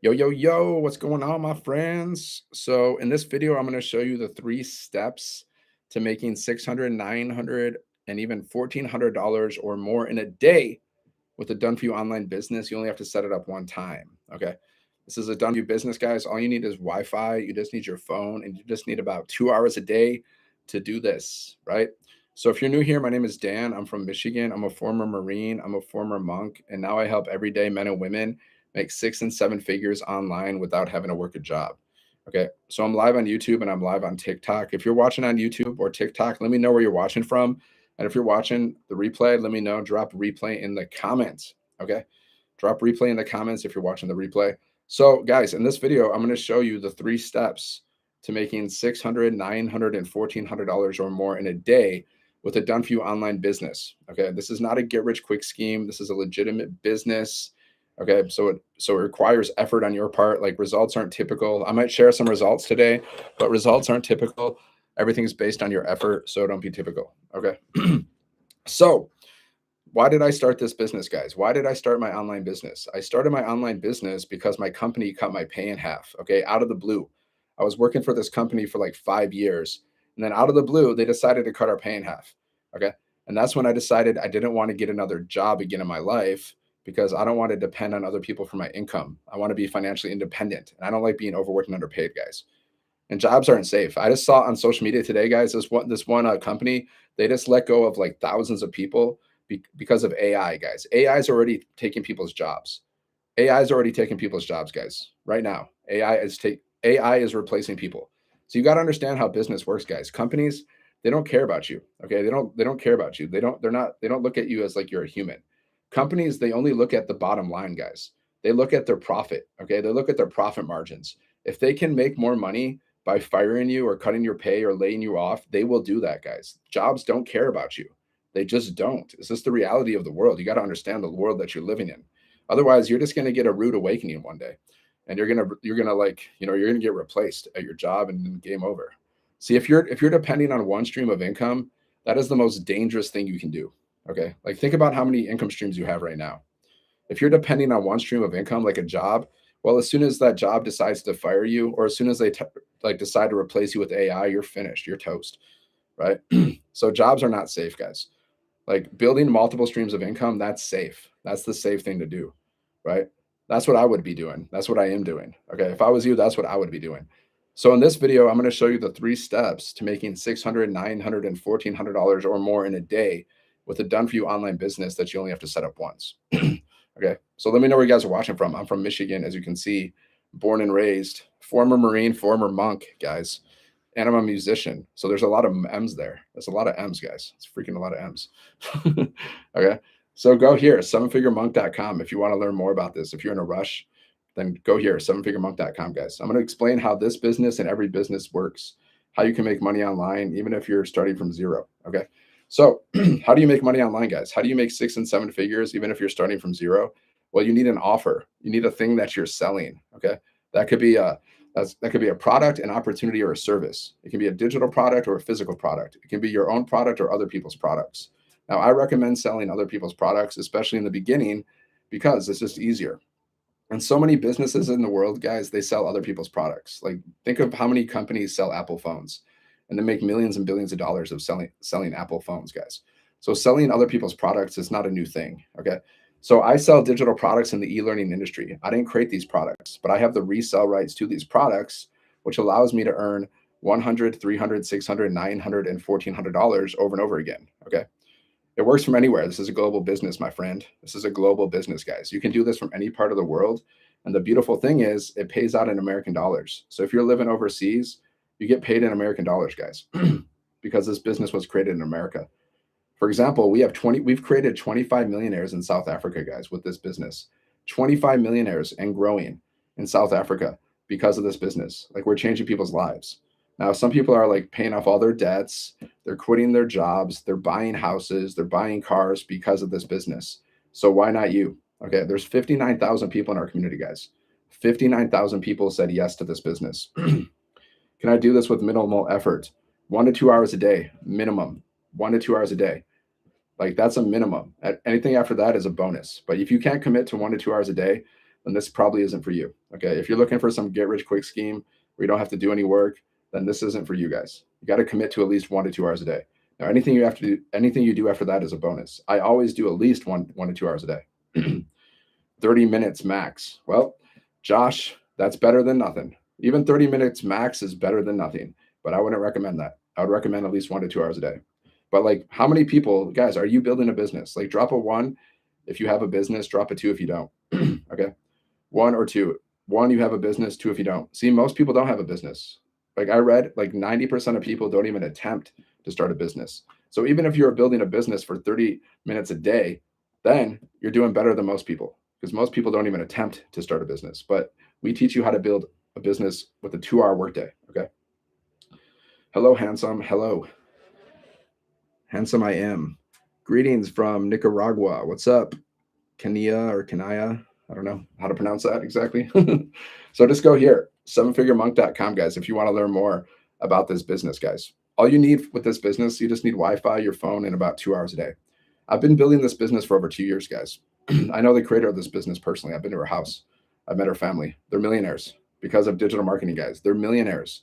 Yo, yo, yo, what's going on, my friends? So, in this video, I'm going to show you the 3 steps to making 600, 900, and even $1,400 or more in a day with a done for you online business. You only have to set it up one time. Okay. This is a done for you business, guys. All you need is Wi Fi. You just need your phone, and you just need about 2 hours a day to do this, right? So, if you're new here, my name is Dan. I'm from Michigan. I'm a former Marine, I'm a former monk, and now I help everyday men and women make 6 and 7 figures online without having to work a job. Okay. So, I'm live on YouTube and I'm live on TikTok. If you're watching on YouTube or TikTok, let me know where you're watching from. And if you're watching the replay, let me know. Drop replay in the comments. Okay. Drop replay in the comments if you're watching the replay. So, guys, in this video, I'm going to show you the 3 steps to making 600, 900, and $1,400 or more in a day with a done for you online business. Okay. This is not a get rich quick scheme. This is a legitimate business. Okay. So it requires effort on your part. Like, results aren't typical. I might share some results today, but results aren't typical. Everything's based on your effort. So don't be typical. Okay. So, why did I start this business, guys? Why did I start my online business? I started my online business because my company cut my pay in half, okay, out of the blue. I was working for this company for like 5 years. And then out of the blue, they decided to cut our pay in half, okay? And that's when I decided I didn't want to get another job again in my life because I don't want to depend on other people for my income. I want to be financially independent. And I don't like being overworked and underpaid, guys. And jobs aren't safe. I just saw on social media today, guys, this one company, they just let go of like thousands of people because of AI, guys. AI is already taking people's jobs. AI is already taking people's jobs, guys. Right now, AI is replacing people. So you got to understand how business works, guys. Companies, they don't care about you. Okay, they don't care about you. They don't look at you as like you're a human. Companies, they only look at the bottom line, guys. They look at their profit. Okay, they look at their profit margins. If they can make more money by firing you or cutting your pay or laying you off, they will do that, guys. Jobs don't care about you. They just don't. It's just the reality of the world. You got to understand the world that you're living in. Otherwise, you're just going to get a rude awakening one day, and you're gonna like you're gonna get replaced at your job, and then game over. See, if you're depending on one stream of income, that is the most dangerous thing you can do. Okay, like think about how many income streams you have right now. If you're depending on one stream of income, like a job, well, as soon as that job decides to fire you, or as soon as they like decide to replace you with AI, you're finished. You're toast, right? So jobs are not safe, guys. Like building multiple streams of income, that's safe. That's the safe thing to do, right? That's what I would be doing. That's what I am doing. Okay. If I was you, that's what I would be doing. So in this video, I'm going to show you the 3 steps to making 600, 900, and $1,400 or more in a day with a done for you online business that you only have to set up once. Okay. So let me know where you guys are watching from. I'm from Michigan, as you can see, born and raised, former Marine, former monk, guys. And I'm a musician. So there's a lot of M's there. There's a lot of M's, guys. It's freaking a lot of M's. Okay. So go here, sevenfiguremonk.com. If you want to learn more about this, if you're in a rush, then go here, sevenfiguremonk.com, guys. I'm going to explain how this business and every business works, how you can make money online, even if you're starting from zero. Okay. So how do you make money online, guys? How do you make 6 and 7 figures, even if you're starting from zero? Well, you need an offer. You need a thing that you're selling. Okay. That could be that could be a product, an opportunity, or a service. It can be a digital product or a physical product. It can be your own product or other people's products. Now, I recommend selling other people's products, especially in the beginning, because it's just easier. And so many businesses in the world, guys, they sell other people's products. Like, think of how many companies sell Apple phones, and they make millions and billions of dollars of selling Apple phones, guys. So selling other people's products is not a new thing. Okay. So I sell digital products in the e-learning industry. I didn't create these products, but I have the resale rights to these products, which allows me to earn 100, 300, 600, 900, and $1,400 over and over again. Okay. It works from anywhere. This is a global business, my friend. This is a global business, guys. You can do this from any part of the world. And the beautiful thing is it pays out in American dollars. So if you're living overseas, you get paid in American dollars, guys, because this business was created in America. For example, we've created 25 millionaires in South Africa, guys, with this business. 25 millionaires and growing in South Africa because of this business. Like, we're changing people's lives. Now, some people are like paying off all their debts. They're quitting their jobs. They're buying houses. They're buying cars because of this business. So why not you? Okay. There's 59,000 people in our community, guys. 59,000 people said yes to this business. Can I do this with minimal effort? 1 to 2 hours a day, minimum. 1 to 2 hours a day. Like, that's a minimum. Anything after that is a bonus. But if you can't commit to 1 to 2 hours a day, then this probably isn't for you. Okay. If you're looking for some get rich quick scheme where you don't have to do any work, then this isn't for you guys. You got to commit to at least 1 to 2 hours a day. Now, anything you do after that is a bonus. I always do at least 1 to 2 hours a day. 30 minutes max. Well, Josh, that's better than nothing. Even 30 minutes max is better than nothing, but I wouldn't recommend that. I would recommend at least 1 to 2 hours a day. But like, how many people, guys, are you building a business? Like, drop a one if you have a business, drop a two if you don't. Okay. One or two. One, you have a business, two, if you don't. See, most people don't have a business. Like, I read, like 90% of people don't even attempt to start a business. So even if you're building a business for 30 minutes a day, then you're doing better than most people, because most people don't even attempt to start a business. But we teach you how to build a business with a 2 hour workday. Okay. Hello, handsome. Hello. Handsome, I am. Greetings from Nicaragua. What's up? Kenia or Kanaya? I don't know how to pronounce that exactly. So just go here, sevenfiguremonk.com, guys, if you want to learn more about this business, guys. All you need with this business, you just need Wi-Fi, your phone, and about 2 hours a day. I've been building this business for over 2 years, guys. I know the creator of this business personally. I've been to her house. I've met her family. They're millionaires because of digital marketing, guys. They're millionaires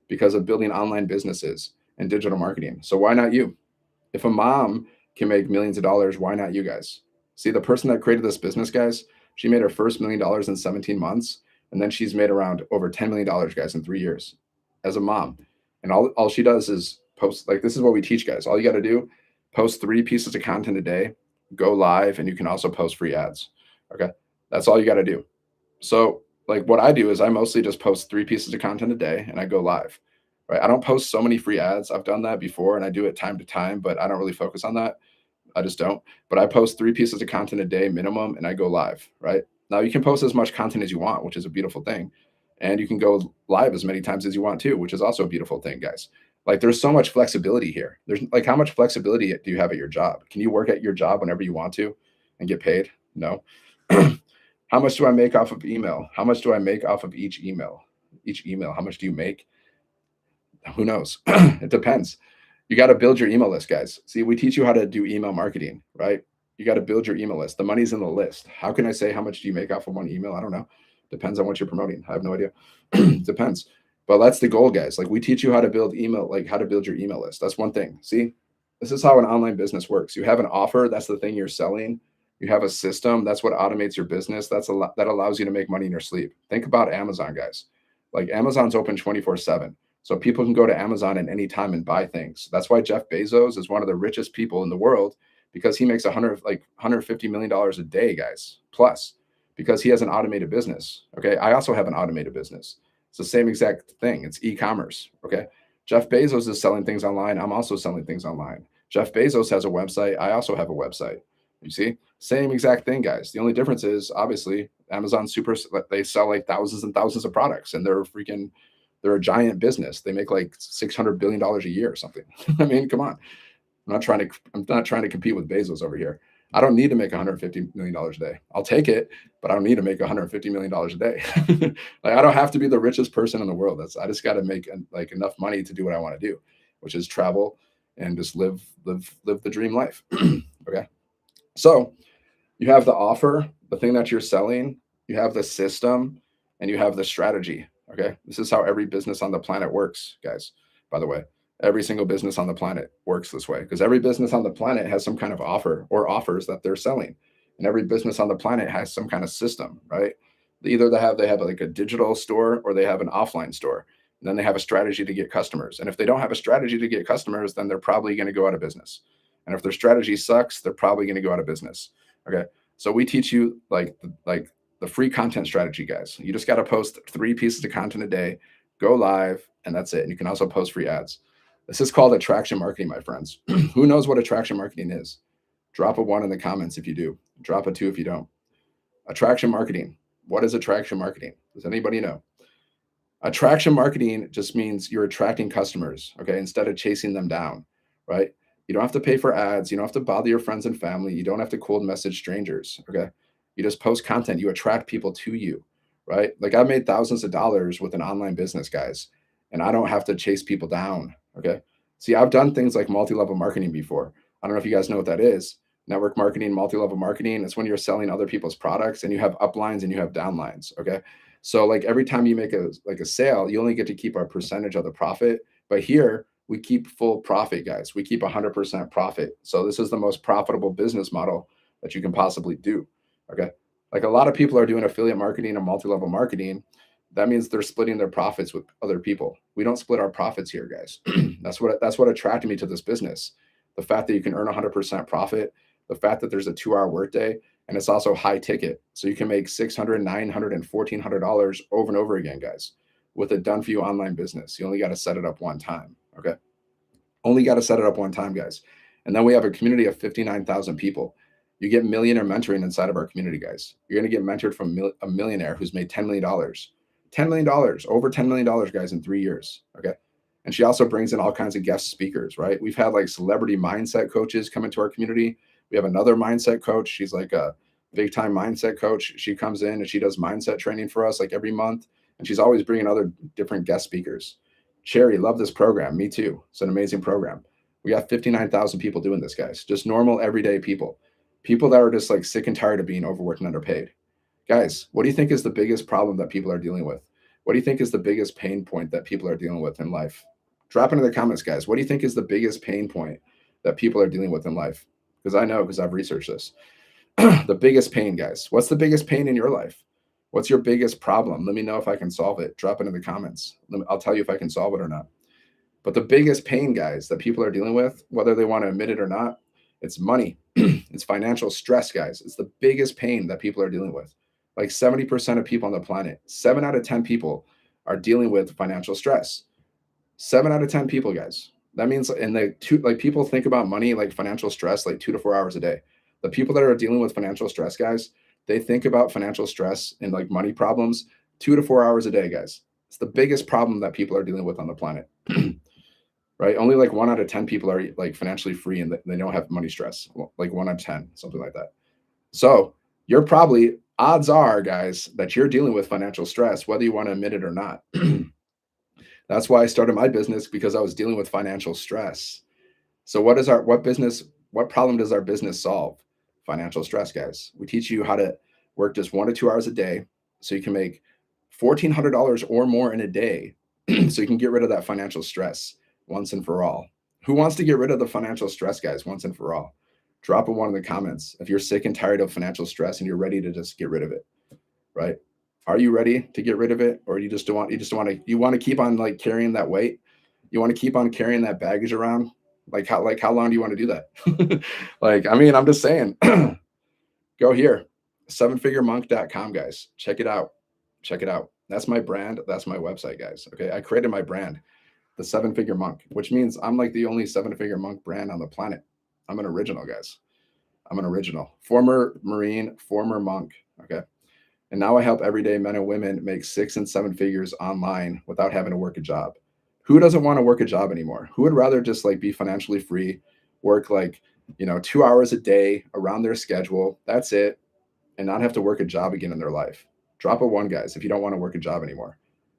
because of building online businesses and digital marketing. So why not you? If a mom can make millions of dollars, why not you guys? See, the person that created this business, guys, she made her first $1 million in 17 months. And then she's made around over $10 million, guys, in 3 years as a mom. And all she does is post, like, this is what we teach, guys. All you got to do, post 3 pieces of content a day, go live, and you can also post free ads. Okay. That's all you got to do. So, like, what I do is I mostly just post 3 pieces of content a day and I go live. Right. I don't post so many free ads. I've done that before and I do it time to time, but I don't really focus on that. I just don't. But I post 3 pieces of content a day minimum and I go live. Right. Now you can post as much content as you want, which is a beautiful thing. And you can go live as many times as you want too, which is also a beautiful thing, guys. Like, there's so much flexibility here. There's like, how much flexibility do you have at your job? Can you work at your job whenever you want to and get paid? No. How much do I make off of email? How much do I make off of each email? Each email, how much do you make? Who knows? It depends. You got to build your email list, guys. See, we teach you how to do email marketing, right? You got to build your email list. The money's in the list. How can I say how much do you make off of one email? I don't know. Depends on what you're promoting. I have no idea. Depends. But that's the goal, guys. Like, we teach you how to build email, like how to build your email list. That's one thing. See, this is how an online business works. You have an offer. That's the thing you're selling. You have a system. That's what automates your business. That allows you to make money in your sleep. Think about Amazon, guys. Like, Amazon's open 24/7. So people can go to Amazon at any time and buy things. That's why Jeff Bezos is one of the richest people in the world, because he makes $150 million a day, guys, plus, because he has an automated business. Okay. I also have an automated business. It's the same exact thing. It's e-commerce. Okay. Jeff Bezos is selling things online. I'm also selling things online. Jeff Bezos has a website. I also have a website. You see, same exact thing, guys. The only difference is, obviously, Amazon they sell like thousands and thousands of products, and they're a giant business. They make like $600 billion a year or something. I mean, come on. I'm not trying to compete with Bezos over here. I don't need to make $150 million a day. I'll take it, but I don't need to make $150 million a day. Like, I don't have to be the richest person in the world. I just got to make like enough money to do what I want to do, which is travel and just live the dream life. Okay. So you have the offer, the thing that you're selling, you have the system, and you have the strategy. Okay. This is how every business on the planet works, guys. By the way, every single business on the planet works this way, because every business on the planet has some kind of offer or offers that they're selling. And every business on the planet has some kind of system, right? Either they have like a digital store or they have an offline store. And then they have a strategy to get customers. And if they don't have a strategy to get customers, then they're probably going to go out of business. And if their strategy sucks, they're probably going to go out of business. Okay. So we teach you like the free content strategy, guys. You just got to post 3 pieces of content a day, go live, and that's it. And you can also post free ads. This is called attraction marketing, my friends. Who knows what attraction marketing is? Drop a 1 in the comments if you do. Drop a 2 if you don't. Attraction marketing. What is attraction marketing? Does anybody know? Attraction marketing just means you're attracting customers, okay, instead of chasing them down, right? You don't have to pay for ads. You don't have to bother your friends and family. You don't have to cold message strangers, okay? You just post content. You attract people to you, right? Like, I've made thousands of dollars with an online business, guys, and I don't have to chase people down, okay? See, I've done things like multi-level marketing before. I don't know if you guys know what that is. Network marketing, multi-level marketing, it's when you're selling other people's products and you have uplines and you have downlines. Okay. So like every time you make a sale, you only get to keep a percentage of the profit. But here we keep full profit, guys. We keep 100% profit. So this is the most profitable business model that you can possibly do. Okay. Like a lot of people are doing affiliate marketing and multi-level marketing. That means they're splitting their profits with other people. We don't split our profits here, guys. That's what attracted me to this business. The fact that you can earn 100% profit, the fact that there's a 2-hour workday, and it's also high ticket. So you can make $600, $900, and $1,400 over and over again, guys, with a done for you online business. You only got to set it up one time. Okay. Only got to set it up one time, guys. And then we have a community of 59,000 people. You get millionaire mentoring inside of our community, guys. You're going to get mentored from a millionaire who's made $10 million. $10 million, over $10 million, guys, in 3 years. Okay. And she also brings in all kinds of guest speakers, right? We've had like celebrity mindset coaches come into our community. We have another mindset coach. She's like a big time mindset coach. She comes in and she does mindset training for us like every month. And she's always bringing other different guest speakers. Cherry, love this program. Me too. It's an amazing program. We got 59,000 people doing this, guys. Just normal, everyday people. People that are just like sick and tired of being overworked and underpaid. Guys, what do you think is the biggest problem that people are dealing with? What do you think is the biggest pain point that people are dealing with in life? Drop into the comments, guys. What do you think is the biggest pain point that people are dealing with in life? Because I know, because I've researched this. The biggest pain, guys. What's the biggest pain in your life? What's your biggest problem? Let me know if I can solve it. Drop it in the comments. I'll tell you if I can solve it or not. But the biggest pain, guys, that people are dealing with, whether they want to admit it or not, it's money. It's financial stress, guys. It's the biggest pain that people are dealing with. Like 70% of people on the planet, 7 out of 10 people are dealing with financial stress. 7 out of 10 people, guys. That means, and like people think about money, like financial stress, like 2 to 4 hours a day. The people that are dealing with financial stress, guys, they think about financial stress and like money problems 2 to 4 hours a day, guys. It's the biggest problem that people are dealing with on the planet. Right? Only like 1 out of 10 people are like financially free and they don't have money stress. Like 1 out of 10, something like that. So you're probably, odds are, guys, that you're dealing with financial stress, whether you want to admit it or not. That's why I started my business, because I was dealing with financial stress. So what problem does our business solve? Financial stress, guys. We teach you how to work just 1 to 2 hours a day so you can make $1,400 or more in a day so you can get rid of that financial stress once and for all. Who wants to get rid of the financial stress, guys, once and for all? Drop a 1 in the comments if you're sick and tired of financial stress and you're ready to just get rid of it, right? Are you ready to get rid of it, or you want to keep on like carrying that weight? You want to keep on carrying that baggage around? How long do you want to do that? Like, I mean, I'm just saying, go here, sevenfiguremonk.com, guys. Check it out. Check it out. That's my brand. That's my website, guys. Okay. I created my brand, the 7-Figure Monk, which means I'm like the only 7-Figure Monk brand on the planet. I'm an original, guys. I'm an original. Former Marine, former monk. Okay. And now I help everyday men and women make 6 and 7 figures online without having to work a job. Who doesn't want to work a job anymore? Who would rather just like be financially free, work like, 2 hours a day around their schedule? That's it. And not have to work a job again in their life. Drop a 1, guys, if you don't want to work a job anymore.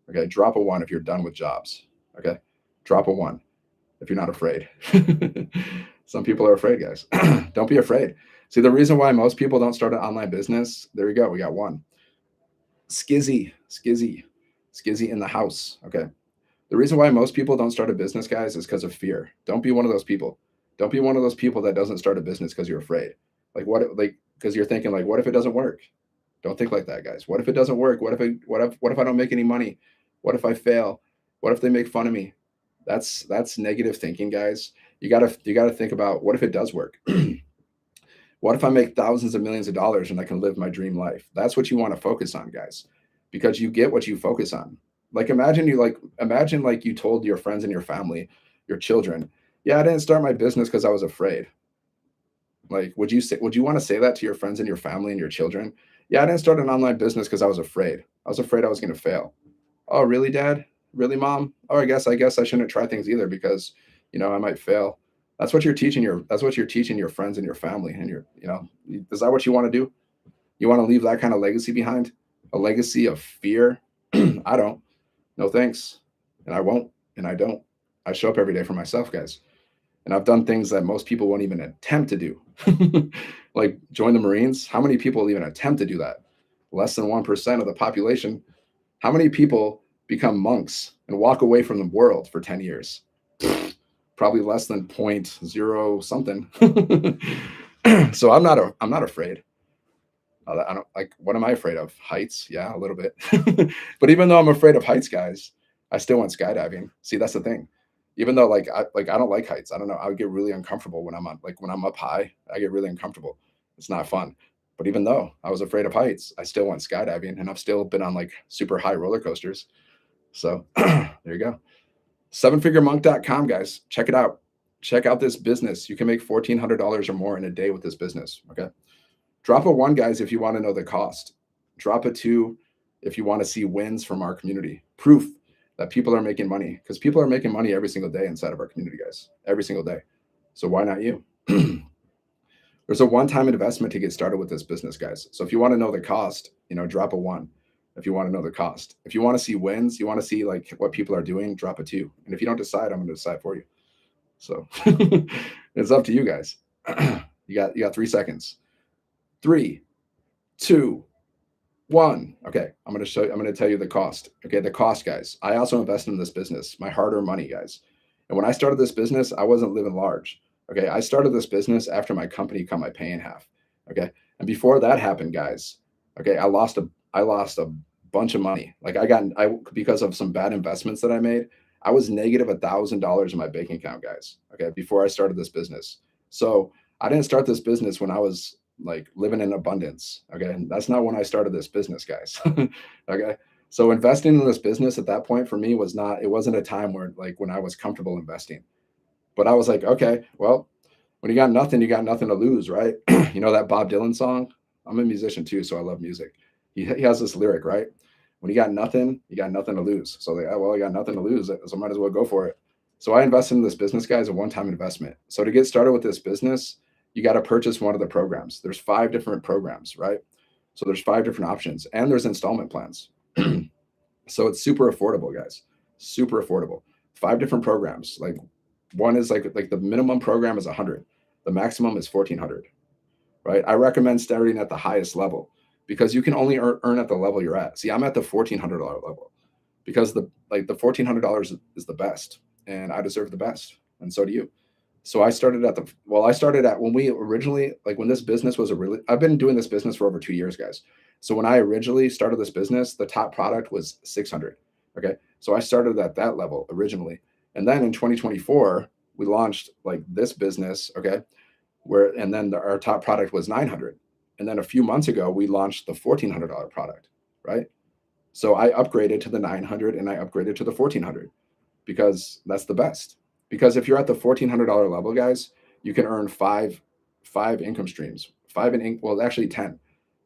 Okay. Drop a 1 if you're done with jobs. Okay. Drop a 1 if you're not afraid. Some people are afraid, guys. Don't be afraid. See, the reason why most people don't start an online business, there we go. We got 1. Skizzy in the house. Okay. The reason why most people don't start a business, guys, is because of fear. Don't be one of those people. Don't be one of those people that doesn't start a business because you're afraid. Because you're thinking like, what if it doesn't work? Don't think like that, guys. What if it doesn't work? What if I don't make any money? What if I fail? What if they make fun of me? That's negative thinking, guys. You gotta think about, what if it does work? What if I make thousands of millions of dollars and I can live my dream life? That's what you want to focus on, guys, because you get what you focus on. Like imagine you told your friends and your family, your children, yeah, I didn't start my business because I was afraid. Like, would you want to say that to your friends and your family and your children? Yeah, I didn't start an online business because I was afraid. I was afraid I was going to fail. Oh, really, Dad? Really, Mom? Oh, I guess I shouldn't try things either because, I might fail. That's what you're teaching your friends and your family and is that what you want to do? You want to leave that kind of legacy behind? A legacy of fear? I don't. No thanks. And I won't. And I don't. I show up every day for myself, guys. And I've done things that most people won't even attempt to do. Like join the Marines. How many people even attempt to do that? Less than 1% of the population. How many people become monks and walk away from the world for 10 years? Probably less than point zero something. So I'm not afraid. I don't like, what am I afraid of? Heights? Yeah, a little bit. But even though I'm afraid of heights, guys, I still went skydiving. See, that's the thing. Even though I don't like heights. I don't know. I would get really uncomfortable when I'm on, like when I'm up high. I get really uncomfortable. It's not fun. But even though I was afraid of heights, I still went skydiving, and I've still been on like super high roller coasters. So there you go. Sevenfiguremonk.com, guys. Check it out. Check out this business. You can make $1,400 or more in a day with this business. Okay. Drop a one, guys, if you want to know the cost. Drop a two if you want to see wins from our community. Proof that people are making money, because people are making money every single day inside of our community, guys. Every single day. So why not you? There's a one-time investment to get started with this business, guys. So if you want to know the cost, drop a one. If you want to know the cost, if you want to see wins, you want to see like what people are doing, drop a two. And if you don't decide, I'm going to decide for you. So it's up to you guys. You got 3 seconds. 3, 2, 1. Okay, I'm going to show you. I'm going to tell you the cost. Okay, the cost, guys. I also invested in this business, my hard-earned money, guys. And when I started this business, I wasn't living large. Okay, I started this business after my company cut my pay in half. Okay, and before that happened, guys. Okay, I lost a bunch of money. Like I because of some bad investments that I made. I was negative $1,000 in my bank account, guys. Okay, before I started this business. So I didn't start this business when I was like living in abundance. Okay, and that's not when I started this business, guys. Okay, so investing in this business at that point for me was not. It wasn't a time where like when I was comfortable investing. But I was like, okay, well, when you got nothing to lose, right? You know that Bob Dylan song? I'm a musician too, so I love music. He has this lyric, right? When you got nothing to lose. So like, oh, well, I got nothing to lose, so I might as well go for it. So I invested in this business, guys, a one-time investment. So to get started with this business, you got to purchase one of the programs. There's 5 different programs, right? So there's 5 different options, and there's installment plans. So it's super affordable, guys. Super affordable. 5 different programs. Like one is like the minimum program is 100. The maximum is 1,400, right? I recommend starting at the highest level because you can only earn at the level you're at. See, I'm at the $1,400 level because the $1,400 is the best, and I deserve the best, and so do you. So I started at when we originally, like when this business was a really, I've been doing this business for over 2 years, guys. So when I originally started this business, the top product was 600. Okay. So I started at that level originally. And then in 2024, we launched like this business. Okay. And then our top product was 900. And then a few months ago, we launched the $1,400 product. Right. So I upgraded to the 900 and I upgraded to the 1,400 because that's the best. Because if you're at the $1,400 level, guys, you can earn five income streams. Well, actually 10.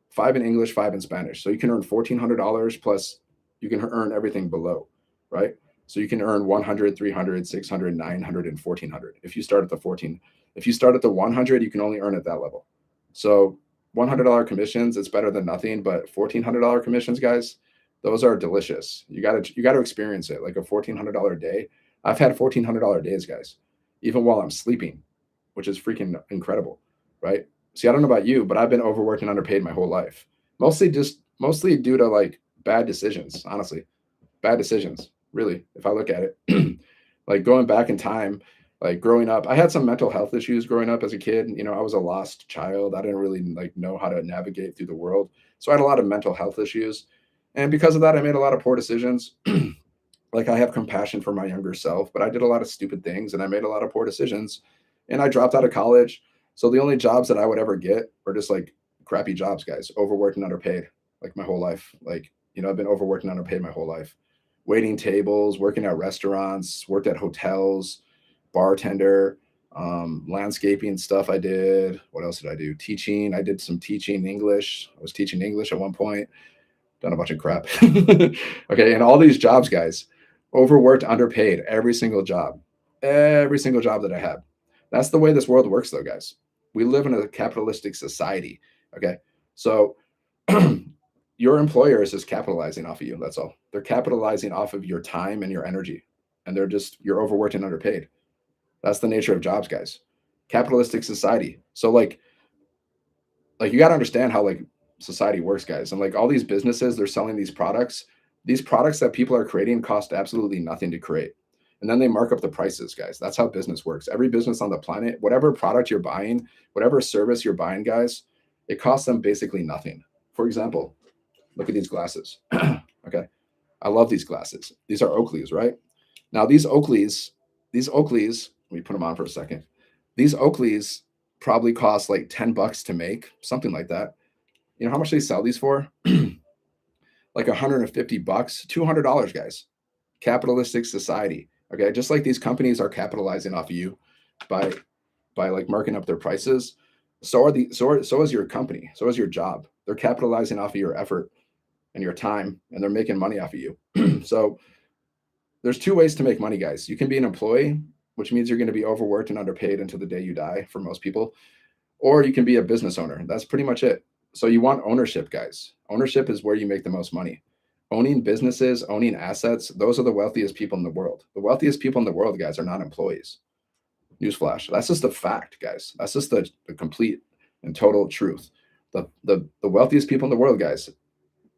5 in English, 5 in Spanish. So you can earn $1,400 plus you can earn everything below, right? So you can earn 100, 300, 600, 900, and 1,400. If you start at the 14, if you start at the 100, you can only earn at that level. So $100 commissions, it's better than nothing. But $1,400 commissions, guys, those are delicious. You got to experience it. Like a $1,400 day. I've had $1,400 days, guys, even while I'm sleeping, which is freaking incredible, right? See, I don't know about you, but I've been overworked and underpaid my whole life. Mostly due to like bad decisions, honestly. Bad decisions, really, if I look at it. Like going back in time, like growing up, I had some mental health issues growing up as a kid. I was a lost child. I didn't really like know how to navigate through the world. So I had a lot of mental health issues. And because of that, I made a lot of poor decisions. Like I have compassion for my younger self, but I did a lot of stupid things and I made a lot of poor decisions. And I dropped out of college. So the only jobs that I would ever get were just like crappy jobs, guys, overworked and underpaid, like my whole life. Like, I've been overworked and underpaid my whole life. Waiting tables, working at restaurants, worked at hotels, bartender, landscaping stuff I did. What else did I do? Teaching. I did some teaching English. I was teaching English at one point, done a bunch of crap. Okay. And all these jobs, guys, overworked, underpaid, every single job that I had. That's the way this world works, though, guys. We live in a capitalistic society. Okay. So your employer is just capitalizing off of you. That's all. They're capitalizing off of your time and your energy. And you're overworked and underpaid. That's the nature of jobs, guys. Capitalistic society. So like you got to understand how like society works, guys. And like all these businesses, they're selling these products. These products that people are creating cost absolutely nothing to create. And then they mark up the prices, guys. That's how business works. Every business on the planet, whatever product you're buying, whatever service you're buying, guys, it costs them basically nothing. For example, look at these glasses. Okay. I love these glasses. These are Oakleys, right? Now these Oakleys, let me put them on for a second. These Oakleys probably cost like $10 to make, something like that. You know how much they sell these for? Like $150, $200, guys. Capitalistic society. Okay, just like these companies are capitalizing off of you by like marking up their prices, so is your company, so is your job. They're capitalizing off of your effort and your time, and they're making money off of you. So there's two ways to make money, guys. You can be an employee, which means you're going to be overworked and underpaid until the day you die for most people, or you can be a business owner. That's pretty much it. So you want ownership, guys. Ownership is where you make the most money. Owning businesses, owning assets, those are the wealthiest people in the world. The wealthiest people in the world, guys, are not employees. Newsflash. That's just a fact, guys. That's just the complete and total truth. The wealthiest people in the world, guys,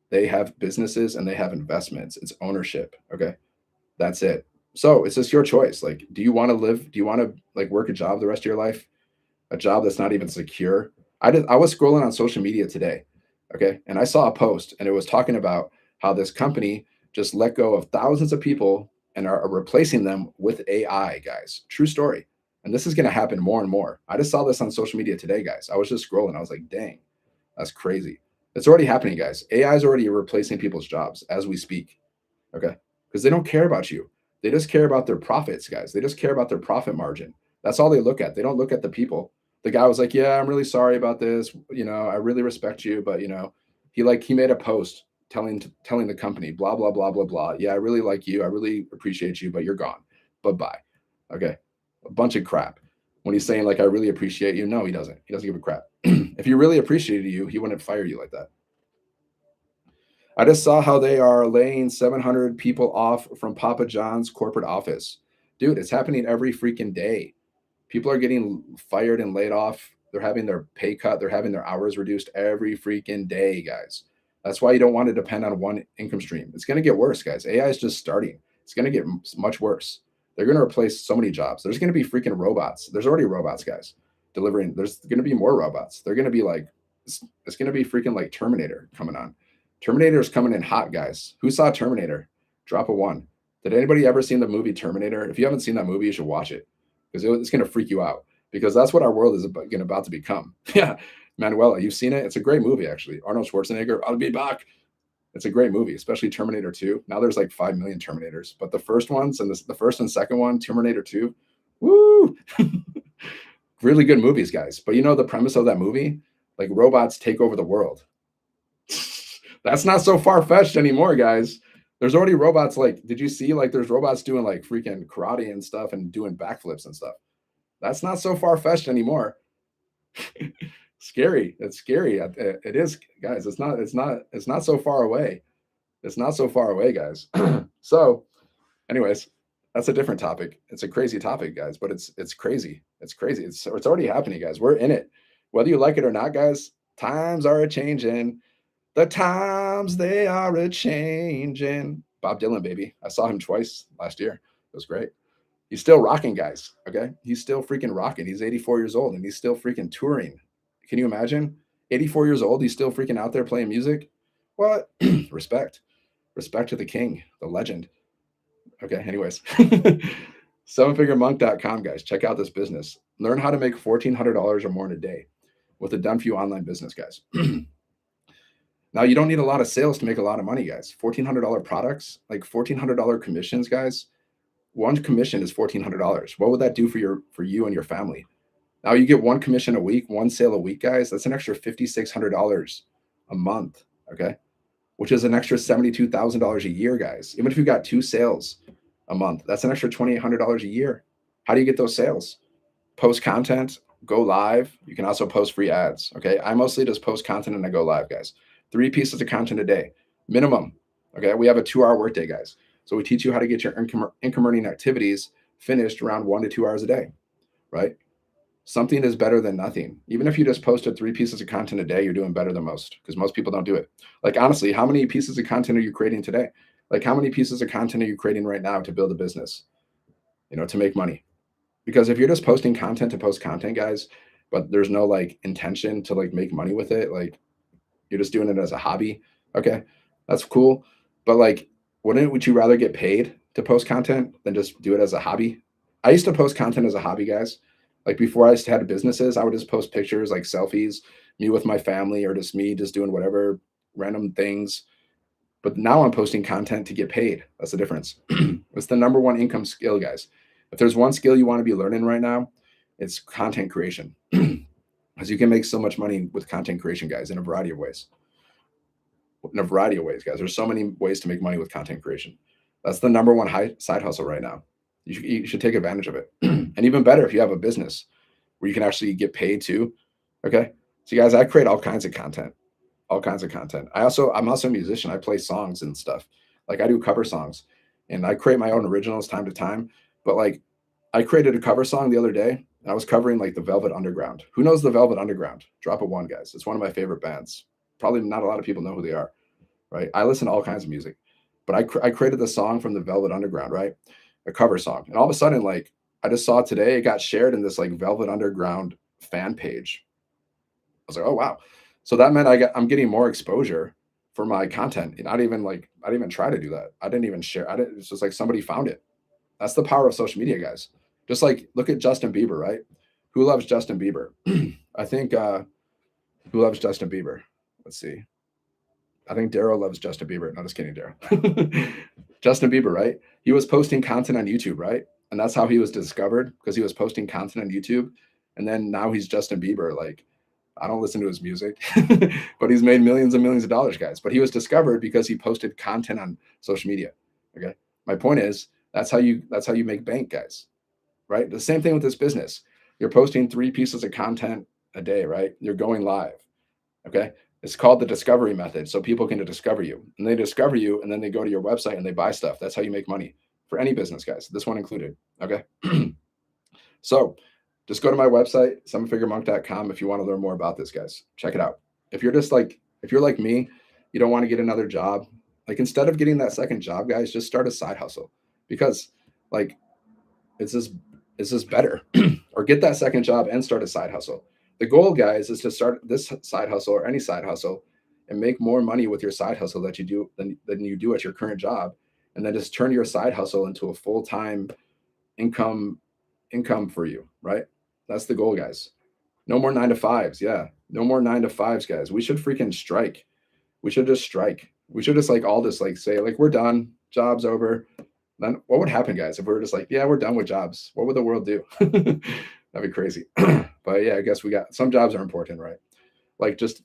they have businesses and they have investments. It's ownership. Okay. That's it. So it's just your choice. Like, do you want to like work a job the rest of your life? A job that's not even secure? I was scrolling on social media today. Okay. And I saw a post and it was talking about how this company just let go of thousands of people and are replacing them with AI, guys. True story. And this is going to happen more and more. I just saw this on social media today, guys. I was just scrolling. I was like, dang, that's crazy. It's already happening, guys. AI is already replacing people's jobs as we speak. Okay. Because they don't care about you. They just care about their profits, guys. They just care about their profit margin. That's all they look at. They don't look at the people. The guy was like, yeah, I'm really sorry about this. I really respect you, but he made a post telling the company, blah, blah, blah, blah, blah. Yeah, I really like you. I really appreciate you, but you're gone. Bye-bye. Okay. A bunch of crap. When he's saying like, I really appreciate you. No, he doesn't. He doesn't give a crap. If he really appreciated you, he wouldn't fire you like that. I just saw how they are laying 700 people off from Papa John's corporate office. Dude, it's happening every freaking day. People are getting fired and laid off. They're having their pay cut. They're having their hours reduced every freaking day, guys. That's why you don't want to depend on one income stream. It's going to get worse, guys. AI is just starting. It's going to get much worse. They're going to replace so many jobs. There's going to be freaking robots. There's already robots, guys, delivering. There's going to be more robots. They're going to be like, it's going to be freaking like Terminator coming on. Terminator is coming in hot, guys. Who saw Terminator? Drop a one. Did anybody ever seen the movie Terminator? If you haven't seen that movie, you should watch it because it's going to freak you out because that's what our world is about to become. Yeah, Manuela, you've seen it. It's a great movie, actually. Arnold Schwarzenegger, I'll be back. It's a great movie, especially Terminator 2. Now there's like 5 million Terminators, but the first ones and the first and second one, Terminator 2, woo! Really good movies, guys. But you know the premise of that movie? Like robots take over the world. That's not so far-fetched anymore, guys. There's already robots like, did you see like there's robots doing like freaking karate and stuff and doing backflips and stuff. That's not so far-fetched anymore. Scary. It's scary. It is, guys. It's not so far away. It's not so far away, guys. So, anyways, that's a different topic. It's a crazy topic, guys, but it's crazy. It's crazy. It's already happening, guys. We're in it. Whether you like it or not, guys, times are a changing. The times they are a changing. Bob Dylan, baby. I saw him twice last year. It was great. He's still rocking, guys. Okay. He's still freaking rocking. He's 84 years old and he's still freaking touring. Can you imagine? 84 years old. He's still freaking out there playing music. What? Respect. Respect to the king, the legend. Okay. Anyways, sevenfiguremonk.com, guys. Check out this business. Learn how to make $1,400 or more in a day with a done for you online business, guys. Now, you don't need a lot of sales to make a lot of money, guys. $1,400 products, like $1,400 commissions, guys. One commission is $1,400. What would that do for you and your family? Now you get one commission a week, one sale a week, guys. That's an extra $5,600 a month, okay? Which is an extra $72,000 a year, guys. Even if you got 2 sales a month, that's an extra $2,800 a year. How do you get those sales? Post content, go live. You can also post free ads, okay? I mostly just post content and I go live, guys. 3 pieces of content a day, minimum, okay? We have a 2-hour workday, guys. So we teach you how to get your income earning activities finished around 1 to 2 hours a day, right? Something is better than nothing. Even if you just posted 3 pieces of content a day, you're doing better than most because most people don't do it. Like, honestly, how many pieces of content are you creating today? Like, how many pieces of content are you creating right now to build a business, to make money? Because if you're just posting content to post content, guys, but there's no like intention to like make money with it, like you're just doing it as a hobby, okay, that's cool. But like, would you rather get paid to post content than just do it as a hobby? I used to post content as a hobby, guys. Like before I used to have businesses, I would just post pictures like selfies, me with my family, or just me just doing whatever random things. But now I'm posting content to get paid. That's the difference. It's the number one income skill, guys. If there's one skill you want to be learning right now, it's content creation. Because you can make so much money with content creation, guys, in a variety of ways. In a variety of ways, guys. There's so many ways to make money with content creation. That's the number one side hustle right now. You should take advantage of it. And even better if you have a business where you can actually get paid too. Okay. So, guys, I create all kinds of content. All kinds of content. I'm also a musician. I play songs and stuff. Like I do cover songs and I create my own originals time to time. But like I created a cover song the other day and I was covering like the Velvet Underground. Who knows the Velvet Underground? Drop a one, guys. It's one of my favorite bands. Probably not a lot of people know who they are, right? I listen to all kinds of music, but I created the song from the Velvet Underground, right? A cover song. And all of a sudden, like I just saw it today, it got shared in this like Velvet Underground fan page. I was like, oh wow. So that meant I'm getting more exposure for my content. And I didn't even try to do that. I didn't even share. I didn't. It's just like somebody found it. That's the power of social media, guys. Just like look at Justin Bieber, right? Who loves Justin Bieber? I think who loves Justin Bieber? Let's see. I think Daryl loves Justin Bieber. No, just kidding, Daryl. Justin Bieber, right? He was posting content on YouTube, right? And that's how he was discovered because he was posting content on YouTube. And then now he's Justin Bieber. Like, I don't listen to his music, but he's made millions and millions of dollars, guys. But he was discovered because he posted content on social media. Okay. My point is that's how you make bank, guys. Right? The same thing with this business. You're posting 3 pieces of content a day, right? You're going live. Okay. It's called the discovery method. So people can discover you and they discover you and then they go to your website and they buy stuff. That's how you make money for any business, guys. This one included. Okay. So just go to my website, sevenfiguremonk.com, if you want to learn more about this, guys. Check it out. If you're like me, you don't want to get another job. Like instead of getting that second job, guys, just start a side hustle because like it's just better. Or get that second job and start a side hustle. The goal, guys, is to start this side hustle or any side hustle and make more money with your side hustle that you do than you do at your current job. And then just turn your side hustle into a full-time income for you, right? That's the goal, guys. No more 9 to 5s. Yeah. No more 9 to 5s, guys. We should freaking strike. We should just strike. We should just like all just like say, like, we're done. Job's over. Then what would happen, guys, if we were just like, yeah, we're done with jobs? What would the world do? That'd be crazy. But yeah, I guess we got some jobs are important, right? Like just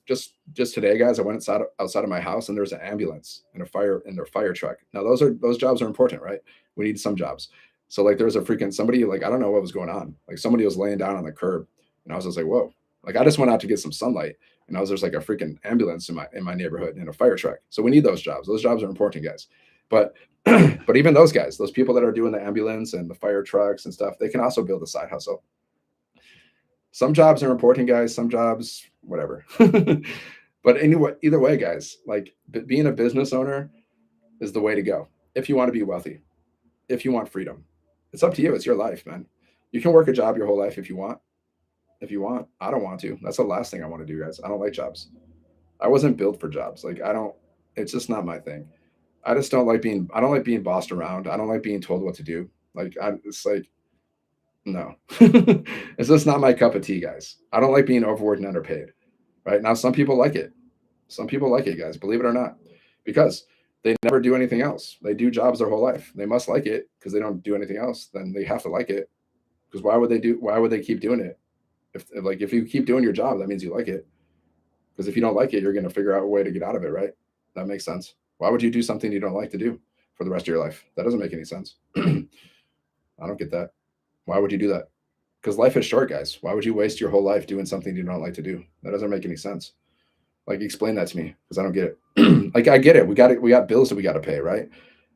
today, guys, I went outside of my house and there's an ambulance and a fire truck. Now those jobs are important, right? We need some jobs. So like there was a freaking somebody, like I don't know what was going on. Like somebody was laying down on the curb and I was just like, whoa. Like I just went out to get some sunlight and there's like a freaking ambulance in my neighborhood and a fire truck. So we need those jobs. Those jobs are important, guys. But but even those guys, those people that are doing the ambulance and the fire trucks and stuff, they can also build a side hustle. Some jobs are important, guys. Some jobs, whatever. But anyway, either way, guys, like being a business owner is the way to go if you want to be wealthy, if you want freedom. It's up to you. It's your life, man. You can work a job your whole life if you want. If you want, I don't want to. That's the last thing I want to do, guys. I don't like jobs. I wasn't built for jobs. Like I don't. It's just not my thing. I just don't like being. I don't like being bossed around. I don't like being told what to do. It's like no, it's just not my cup of tea, guys. I don't like being overworked and underpaid. Right now, some people like it. Some people like it, guys. Believe it or not, because they never do anything else. They do jobs their whole life. They must like it because they don't do anything else. Then they have to like it. Because why would they do? Why would they keep doing it? If you keep doing your job, that means you like it. Because if you don't like it, you're going to figure out a way to get out of it, right? That makes sense. Why would you do something you don't like to do for the rest of your life? That doesn't make any sense. I don't get that. Why would you do that? Because life is short, guys. Why would you waste your whole life doing something you don't like to do? That doesn't make any sense. Like, explain that to me because I don't get it. Like, I get it. We got bills that we got to pay, right?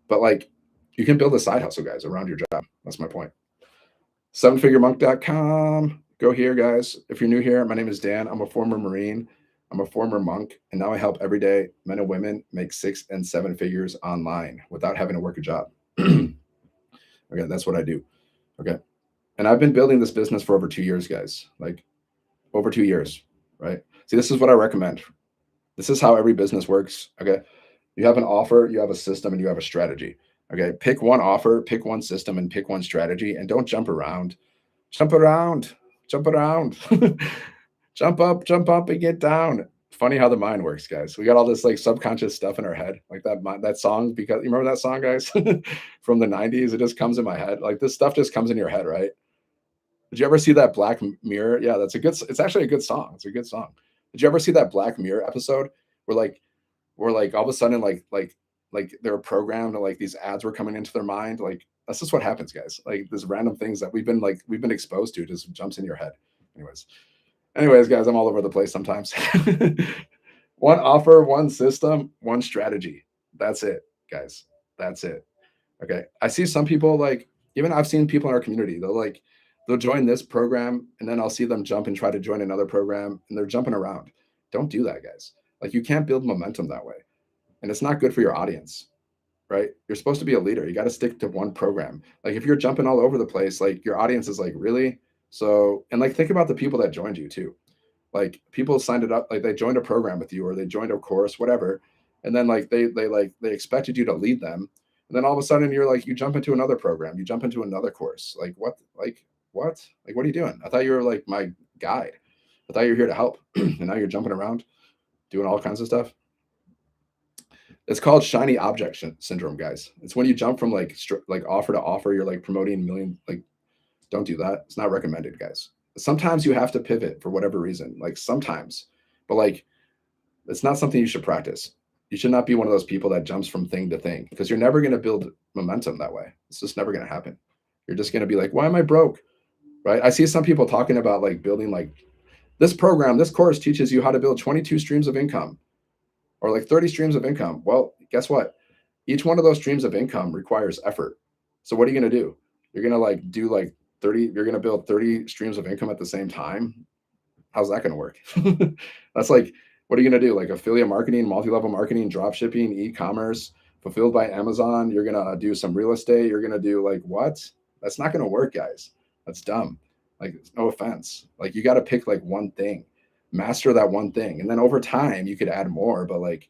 But like, you can build a side hustle, guys, around your job. That's my point. Sevenfiguremonk.com. Go Go here, guys. If you're new here, my name is Dan. I'm a former Marine. I'm a former monk, and now I help everyday men and women make 6 and 7 figures online without having to work a job. Okay, that's what I do. Okay. And I've been building this business for over 2 years, guys. Like over 2 years, right? See, this is what I recommend. This is how every business works. Okay. You have an offer, you have a system, and you have a strategy. Okay. Pick one offer, pick one system, and pick one strategy, and don't jump around. Jump around, jump around, jump up, and get down. Funny how the mind works, guys. We got all this like subconscious stuff in our head, like that song. Because you remember that song, guys, from the '90s. It just comes in my head. Like this stuff just comes in your head, right? Did you ever see that Black Mirror? Yeah, that's a good. It's actually a good song. It's a good song. Did you ever see that Black Mirror episode where all of a sudden like they were programmed and like these ads were coming into their mind? Like that's just what happens, guys. Like these random things that we've been exposed to just jumps in your head. Anyways, guys, I'm all over the place sometimes. One offer, one system, one strategy. That's it, guys. That's it. Okay. I see some people like even I've seen people in our community. They'll join this program and then I'll see them jump and try to join another program and they're jumping around. Don't do that, guys. Like you can't build momentum that way. And it's not good for your audience, right? You're supposed to be a leader. You got to stick to one program. Like if you're jumping all over the place, like your audience is like, really? So, and like think about the people that joined you too. Like people signed it up, like they joined a program with you or they joined a course, whatever. And then like they expected you to lead them. And then all of a sudden you're like, you jump into another program, you jump into another course. Like what? What? Like, what are you doing? I thought you were like my guide. I thought you were here to help. And now you're jumping around, doing all kinds of stuff. It's called shiny object syndrome, guys. It's when you jump from like offer to offer. You're like promoting a million. Like, don't do that. It's not recommended, guys. Sometimes you have to pivot for whatever reason. Like sometimes, but like it's not something you should practice. You should not be one of those people that jumps from thing to thing because you're never going to build momentum that way. It's just never going to happen. You're just going to be like, why am I broke? Right? I see some people talking about like building like this program, this course teaches you how to build 22 streams of income or like 30 streams of income. Well, guess what? Each one of those streams of income requires effort. So what are you going to do? You're going to like do like 30, you're going to build 30 streams of income at the same time. How's that going to work? That's like, what are you going to do? Like affiliate marketing, multi-level marketing, drop shipping, e-commerce, fulfilled by Amazon. You're going to do some real estate. You're going to do like what? That's not going to work, guys. That's dumb. Like, no offense. Like, you got to pick like one thing, master that one thing. And then over time, you could add more, but like,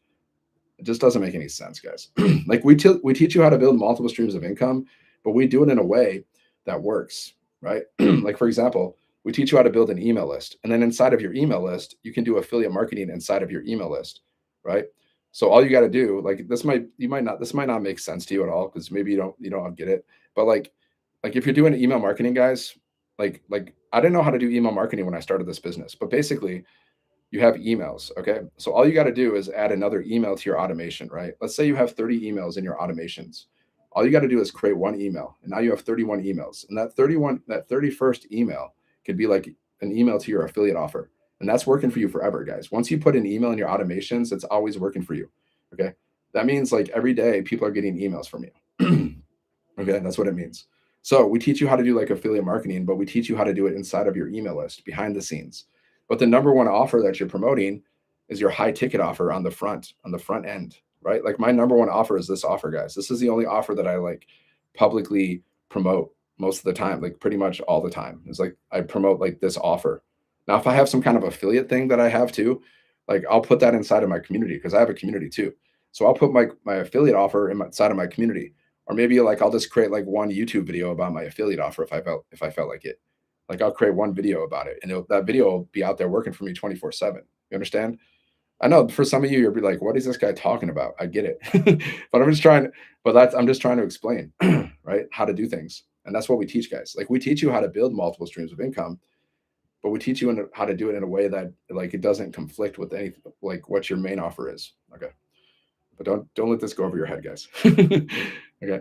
it just doesn't make any sense, guys. Like, we teach you how to build multiple streams of income, but we do it in a way that works, right? Like, for example, we teach you how to build an email list. And then inside of your email list, you can do affiliate marketing inside of your email list, right? So all you got to do, like, this might not make sense to you at all because maybe you don't get it. But like if you're doing email marketing, guys, like I didn't know how to do email marketing when I started this business, but basically you have emails. Okay. So all you got to do is add another email to your automation, right? Let's say you have 30 emails in your automations. All you got to do is create one email. And now you have 31 emails. And that 31st email could be like an email to your affiliate offer. And that's working for you forever, guys. Once you put an email in your automations, it's always working for you. Okay. That means like every day people are getting emails from you. Okay. That's what it means. So we teach you how to do like affiliate marketing, but we teach you how to do it inside of your email list behind the scenes. But the number one offer that you're promoting is your high ticket offer on the front end, right? Like my number one offer is this offer, guys. This is the only offer that I like publicly promote most of the time, like pretty much all the time. It's like I promote like this offer. Now, if I have some kind of affiliate thing that I have too, like I'll put that inside of my community because I have a community too. So I'll put my affiliate offer inside of my community. Or maybe like I'll just create like one YouTube video about my affiliate offer if I felt like it. Like I'll create one video about it, and that video will be out there working for me 24/7. You understand? I know for some of you, you'll be like, "What is this guy talking about?" I get it, but I'm just trying to explain, right? How to do things, and that's what we teach, guys. Like we teach you how to build multiple streams of income, but we teach you how to do it in a way that like it doesn't conflict with any like what your main offer is. Okay. But don't let this go over your head, guys. Okay.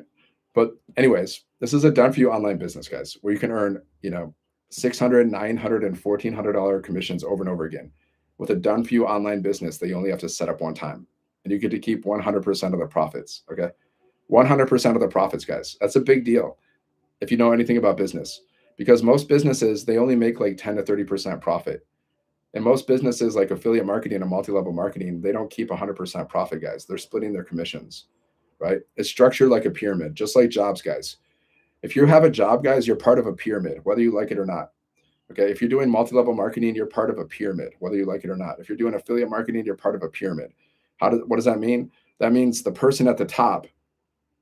But anyways, this is a done for you online business, guys, where you can earn, 600, 900, and $1,400 commissions over and over again with a done for you online business that you only have to set up one time. And you get to keep 100% of the profits. Okay. 100% of the profits, guys. That's a big deal if you know anything about business. because most businesses, they only make like 10 to 30% profit. And most businesses like affiliate marketing and multi-level marketing, they don't keep 100% profit, guys. They're splitting their commissions, right? It's structured like a pyramid, just like jobs, guys. If you have a job, guys, you're part of a pyramid, whether you like it or not. Okay. If you're doing multi-level marketing, you're part of a pyramid, whether you like it or not. If you're doing affiliate marketing, you're part of a pyramid. What does that mean? That means the person at the top,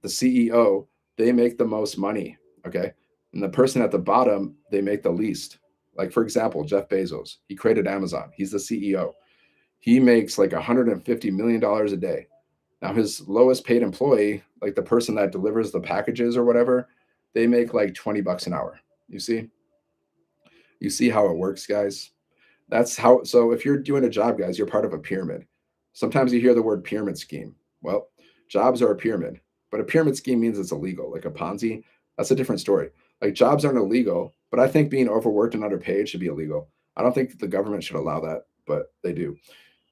the CEO, they make the most money. Okay. And the person at the bottom, they make the least. Like, for example, Jeff Bezos, he created Amazon. He's the CEO. He makes like $150 million a day. Now, his lowest paid employee, like the person that delivers the packages or whatever, they make like $20 an hour. You see? You see how it works, guys? That's how. So if you're doing a job, guys, you're part of a pyramid. Sometimes you hear the word pyramid scheme. Well, jobs are a pyramid, but a pyramid scheme means it's illegal, like a Ponzi. That's a different story. Like jobs aren't illegal, but I think being overworked and underpaid should be illegal. I don't think the government should allow that, but they do.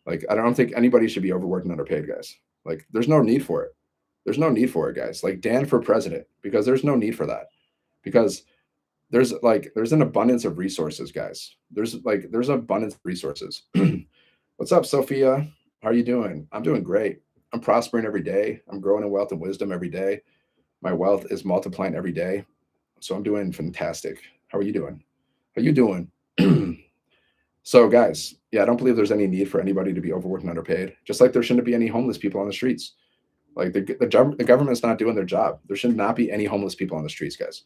Like I don't think anybody should be overworked and underpaid, guys. Like there's no need for it. There's no need for it, guys. Like Dan for president, because there's no need for that. Because there's an abundance of resources, guys. There's an abundance of resources. What's up, Sophia? How are you doing? I'm doing great. I'm prospering every day. I'm growing in wealth and wisdom every day. My wealth is multiplying every day. So I'm doing fantastic. How are you doing? How you doing? So guys, yeah, I don't believe there's any need for anybody to be overworked and underpaid. Just like there shouldn't be any homeless people on the streets. Like the government's not doing their job. There should not be any homeless people on the streets, guys.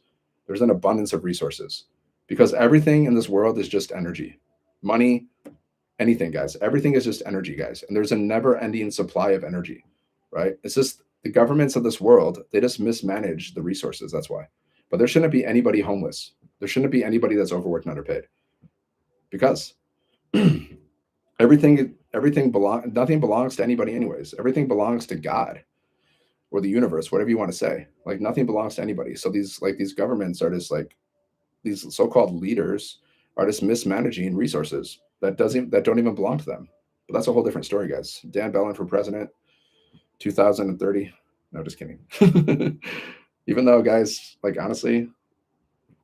There's an abundance of resources because everything in this world is just energy, money, anything, guys. Everything is just energy, guys. And there's a never ending supply of energy, right? It's just the governments of this world, they just mismanage the resources. That's why. But there shouldn't be anybody homeless. There shouldn't be anybody that's overworked and underpaid because nothing belongs to anybody anyways. Everything belongs to God or the universe, whatever you want to say. Like nothing belongs to anybody. So these governments are just like these so-called leaders are just mismanaging resources that don't even belong to them. But that's a whole different story, guys. Dan Bellin for president, 2030. No, just kidding. Even though, guys, like honestly,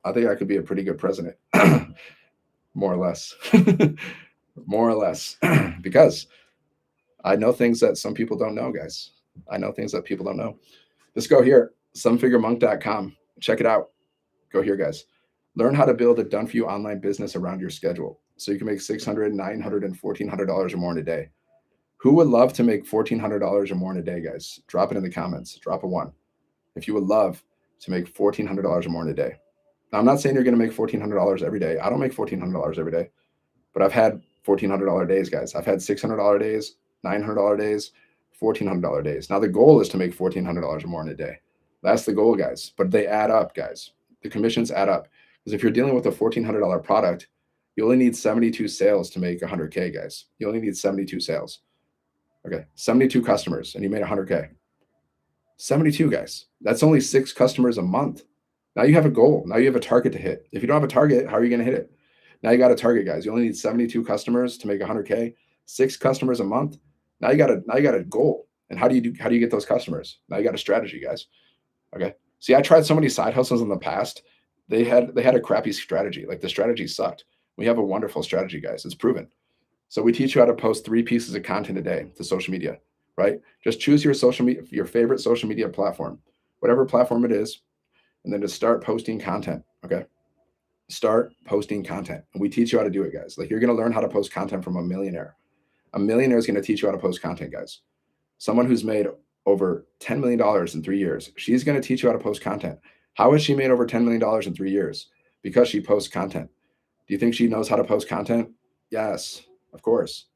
I think I could be a pretty good president, more or less, more or less, because I know things that some people don't know, guys. I know things that people don't know. Just go here, somefiguremonk.com. Check it out. Go here, guys. Learn how to build a done for you online business around your schedule so you can make $600, $900, and $1,400 or more in a day. Who would love to make $1,400 or more in a day, guys? Drop it in the comments. Drop a one. If you would love to make $1,400 or more in a day. Now, I'm not saying you're going to make $1,400 every day. I don't make $1,400 every day, but I've had $1,400 days, guys. I've had $600 days, $900 days, $1,400 days. Now, the goal is to make $1,400 or more in a day. That's the goal, guys. But they add up, guys. The commissions add up. Because if you're dealing with a $1,400 product, you only need 72 sales to make 100K, guys. You only need 72 sales. Okay, 72 customers, and you made 100K. 72, guys. That's only 6 customers a month. Now you have a goal. Now you have a target to hit. If you don't have a target, how are you going to hit it? Now you got a target, guys. You only need 72 customers to make 100K. 6 customers a month. Now you got a goal. And how do you get those customers? Now you got a strategy, guys. Okay. See, I tried so many side hustles in the past. They had a crappy strategy. Like the strategy sucked. We have a wonderful strategy, guys. It's proven. So we teach you how to post 3 pieces of content a day to social media, right? Just choose your favorite social media platform, whatever platform it is, and then just start posting content. Okay. Start posting content. And we teach you how to do it, guys. Like you're going to learn how to post content from a millionaire. A millionaire is going to teach you how to post content, guys. Someone who's made over $10 million in 3 years, she's going to teach you how to post content. How has she made over $10 million in 3 years? Because she posts content. Do you think she knows how to post content? Yes, of course.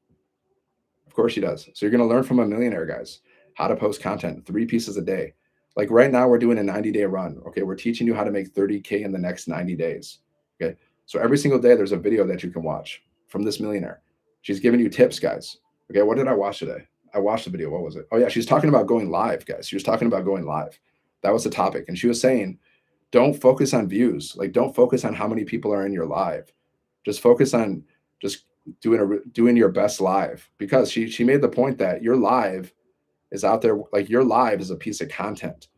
Of course she does. So you're going to learn from a millionaire, guys, how to post content, 3 pieces a day. Like right now, we're doing a 90-day run. Okay. We're teaching you how to make 30K in the next 90 days. Okay. So every single day, there's a video that you can watch from this millionaire. She's giving you tips, guys. Okay. What did I watch today? I watched the video. What was it? Oh, yeah. She's talking about going live, guys. She was talking about going live. That was the topic. And she was saying, don't focus on views. Like, don't focus on how many people are in your live. Just focus on just doing your best live, because she made the point that your live is out there. Like your live is a piece of content.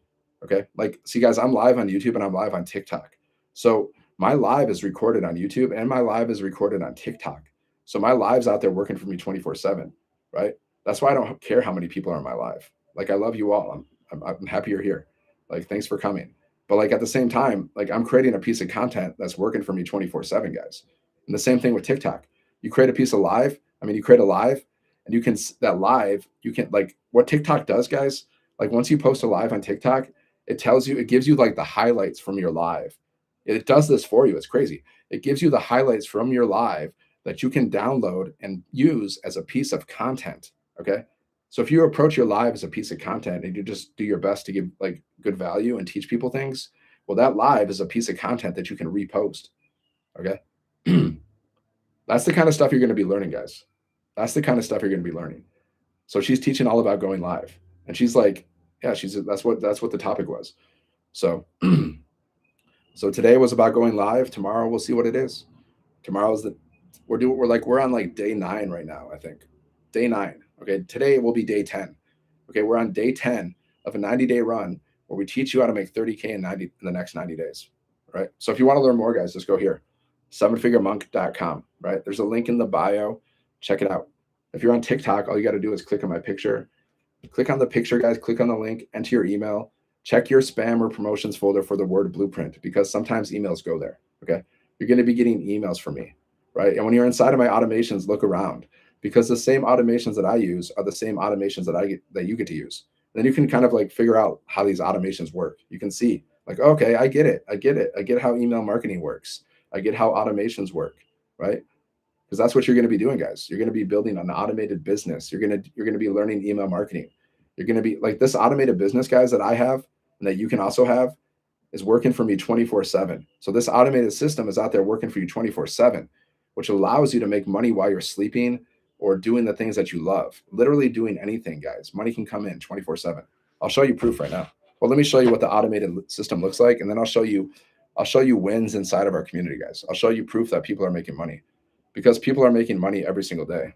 Okay. Like, see guys, I'm live on YouTube and I'm live on TikTok. So My live is recorded on YouTube and my live is recorded on TikTok. So my live's out there working for me 24/7, right? That's why I don't care how many people are in my live. Like I love you all. I'm happy you're here. Like thanks for coming. But like at the same time, like I'm creating a piece of content that's working for me 24/7, guys. And the same thing with TikTok. You create a piece of live, I mean you create a live and you can that live, you can like what TikTok does, guys, like once you post a live on TikTok, it tells you, it gives you like the highlights from your live. It does this for you. It's crazy. It gives you the highlights from your live that you can download and use as a piece of content. Okay. So if you approach your live as a piece of content and you just do your best to give like good value and teach people things, well, that live is a piece of content that you can repost. Okay. That's the kind of stuff you're going to be learning, guys. That's the kind of stuff you're going to be learning. So she's teaching all about going live. And she's like, yeah, that's what the topic was. So so today was about going live. Tomorrow we'll see what it is. Tomorrow's the we're on like day 9 right now, I think. Day 9. Okay. Today will be day 10. Okay, we're on day 10 of a 90-day run where we teach you how to make 30K in the next 90 days. Right. So if you want to learn more, guys, just go here. Sevenfiguremonk.com. Right. There's a link in the bio. Check it out. If you're on TikTok, all you got to do is click on my picture. Click on the picture, guys. Click on the link, enter your email. Check your spam or promotions folder for the word blueprint because sometimes emails go there. Okay. You're going to be getting emails from me. Right. And when you're inside of my automations, look around because the same automations that I use are the same automations that you get to use. And then you can kind of like figure out how these automations work. You can see like, okay, I get it. I get it. I get how email marketing works. I get how automations work. Right. Because that's what you're going to be doing, guys. You're going to be building an automated business. You're going to be learning email marketing. You're going to be like this automated business, guys, that I have and that you can also have is working for me 24/7. So this automated system is out there working for you 24/7, which allows you to make money while you're sleeping or doing the things that you love. Literally doing anything, guys. Money can come in 24/7. I'll show you proof right now. Well, let me show you what the automated system looks like, and then I'll show you wins inside of our community, guys. I'll show you proof that people are making money because people are making money every single day.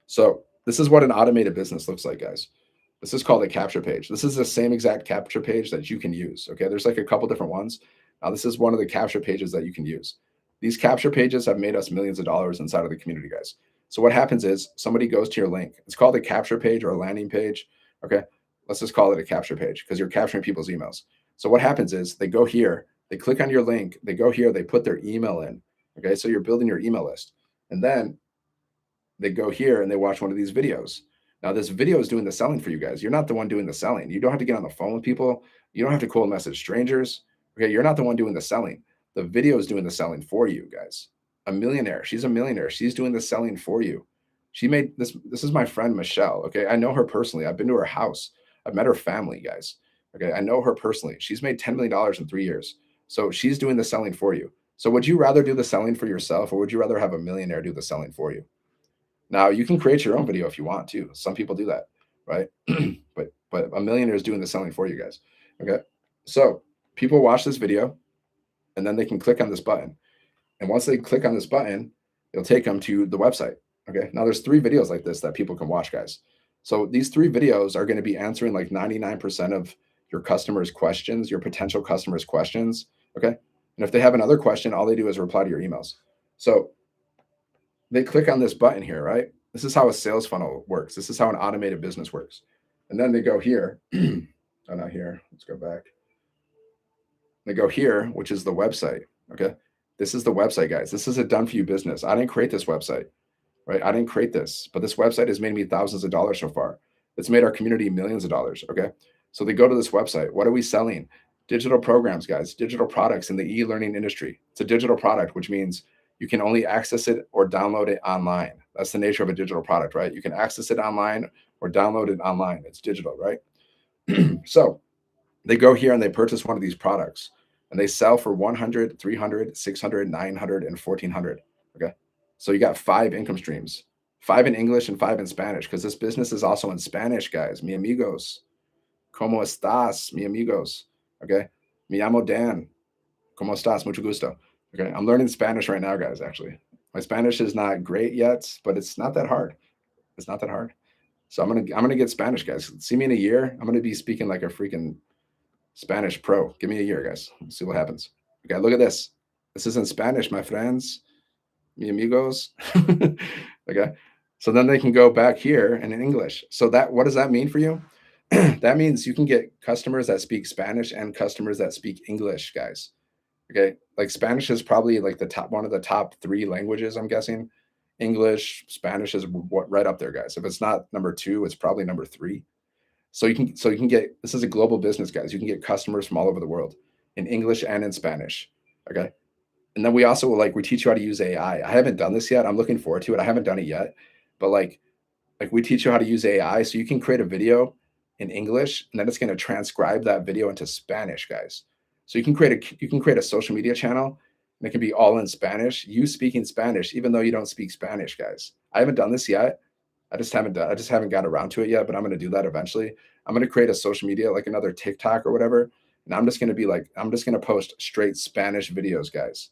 So this is what an automated business looks like, guys. This is called a capture page. This is the same exact capture page that you can use. Okay, there's like a couple different ones. Now this is one of the capture pages that you can use. These capture pages have made us millions of dollars inside of the community, guys. So what happens is somebody goes to your link. It's called a capture page or a landing page. Okay, let's just call it a capture page because you're capturing people's emails. So what happens is they go here, they click on your link, they go here, they put their email in. Okay, so you're building your email list, and then they go here and they watch one of these videos. Now, this video is doing the selling for you guys. You're not the one doing the selling. You don't have to get on the phone with people. You don't have to cold message strangers. Okay, you're not the one doing the selling. The video is doing the selling for you guys. A millionaire. She's a millionaire. She's doing the selling for you. She made this. This is my friend Michelle. Okay, I know her personally. I've been to her house. I've met her family, guys. Okay, I know her personally. She's made $10 million in 3 years. So she's doing the selling for you. So would you rather do the selling for yourself, or would you rather have a millionaire do the selling for you? Now you can create your own video if you want to. Some people do that, right? but a millionaire is doing the selling for you guys. Okay. So people watch this video and then they can click on this button. And once they click on this button, it'll take them to the website. Okay. Now there's 3 videos like this that people can watch, guys. So these 3 videos are going to be answering like 99% of your customers' questions, your potential customers' questions. Okay. And if they have another question, all they do is reply to your emails. So they click on this button here, right? This is how a sales funnel works. This is how an automated business works. And then they go here. Oh, not here. Let's go back. They go here, which is the website. Okay. This is the website, guys. This is a done for you business. I didn't create this website, right? I didn't create this, but this website has made me thousands of dollars so far. It's made our community millions of dollars. Okay. So they go to this website. What are we selling? Digital programs, guys, digital products in the e-learning industry. It's a digital product, which means you can only access it or download it online. That's the nature of a digital product, right? You can access it online or download it online. It's digital, right? So they go here and they purchase one of these products and they sell for 100, 300, 600, 900, and 1400. Okay. So you got 5 income streams, 5 in English and 5 in Spanish, because this business is also in Spanish, guys. Mi amigos. ¿Cómo estás, mi amigos? Okay. Me llamo Dan. ¿Cómo estás? Mucho gusto. Okay. I'm learning Spanish right now, guys, actually. My Spanish is not great yet, but it's not that hard. It's not that hard. So I'm gonna get Spanish, guys. See me in a year. I'm gonna be speaking like a freaking Spanish Pro. Give me a year, guys. Let's see what happens. Okay, look at this. This is in Spanish, my friends, mi amigos. Okay. So then they can go back here and in English. So that what does that mean for you? That means you can get customers that speak Spanish and customers that speak English, guys. Okay. Like Spanish is probably like the top one of the top three languages, I'm guessing. English, Spanish is what right up there, guys. If it's not number two, it's probably number three. So you can get this is a global business, guys. You can get customers from all over the world in English and in Spanish. Okay. And then we also we teach you how to use AI. I haven't done this yet. I'm looking forward to it. I haven't done it yet. But like we teach you how to use AI so you can create a video in English and then it's going to transcribe that video into Spanish, guys. So you can create a social media channel and it can be all in Spanish. You speaking Spanish, even though you don't speak Spanish, guys. I haven't done this yet. I just haven't got around to it yet, but I'm going to do that eventually. I'm going to create a social media like another TikTok or whatever. And I'm just going to post straight Spanish videos, guys,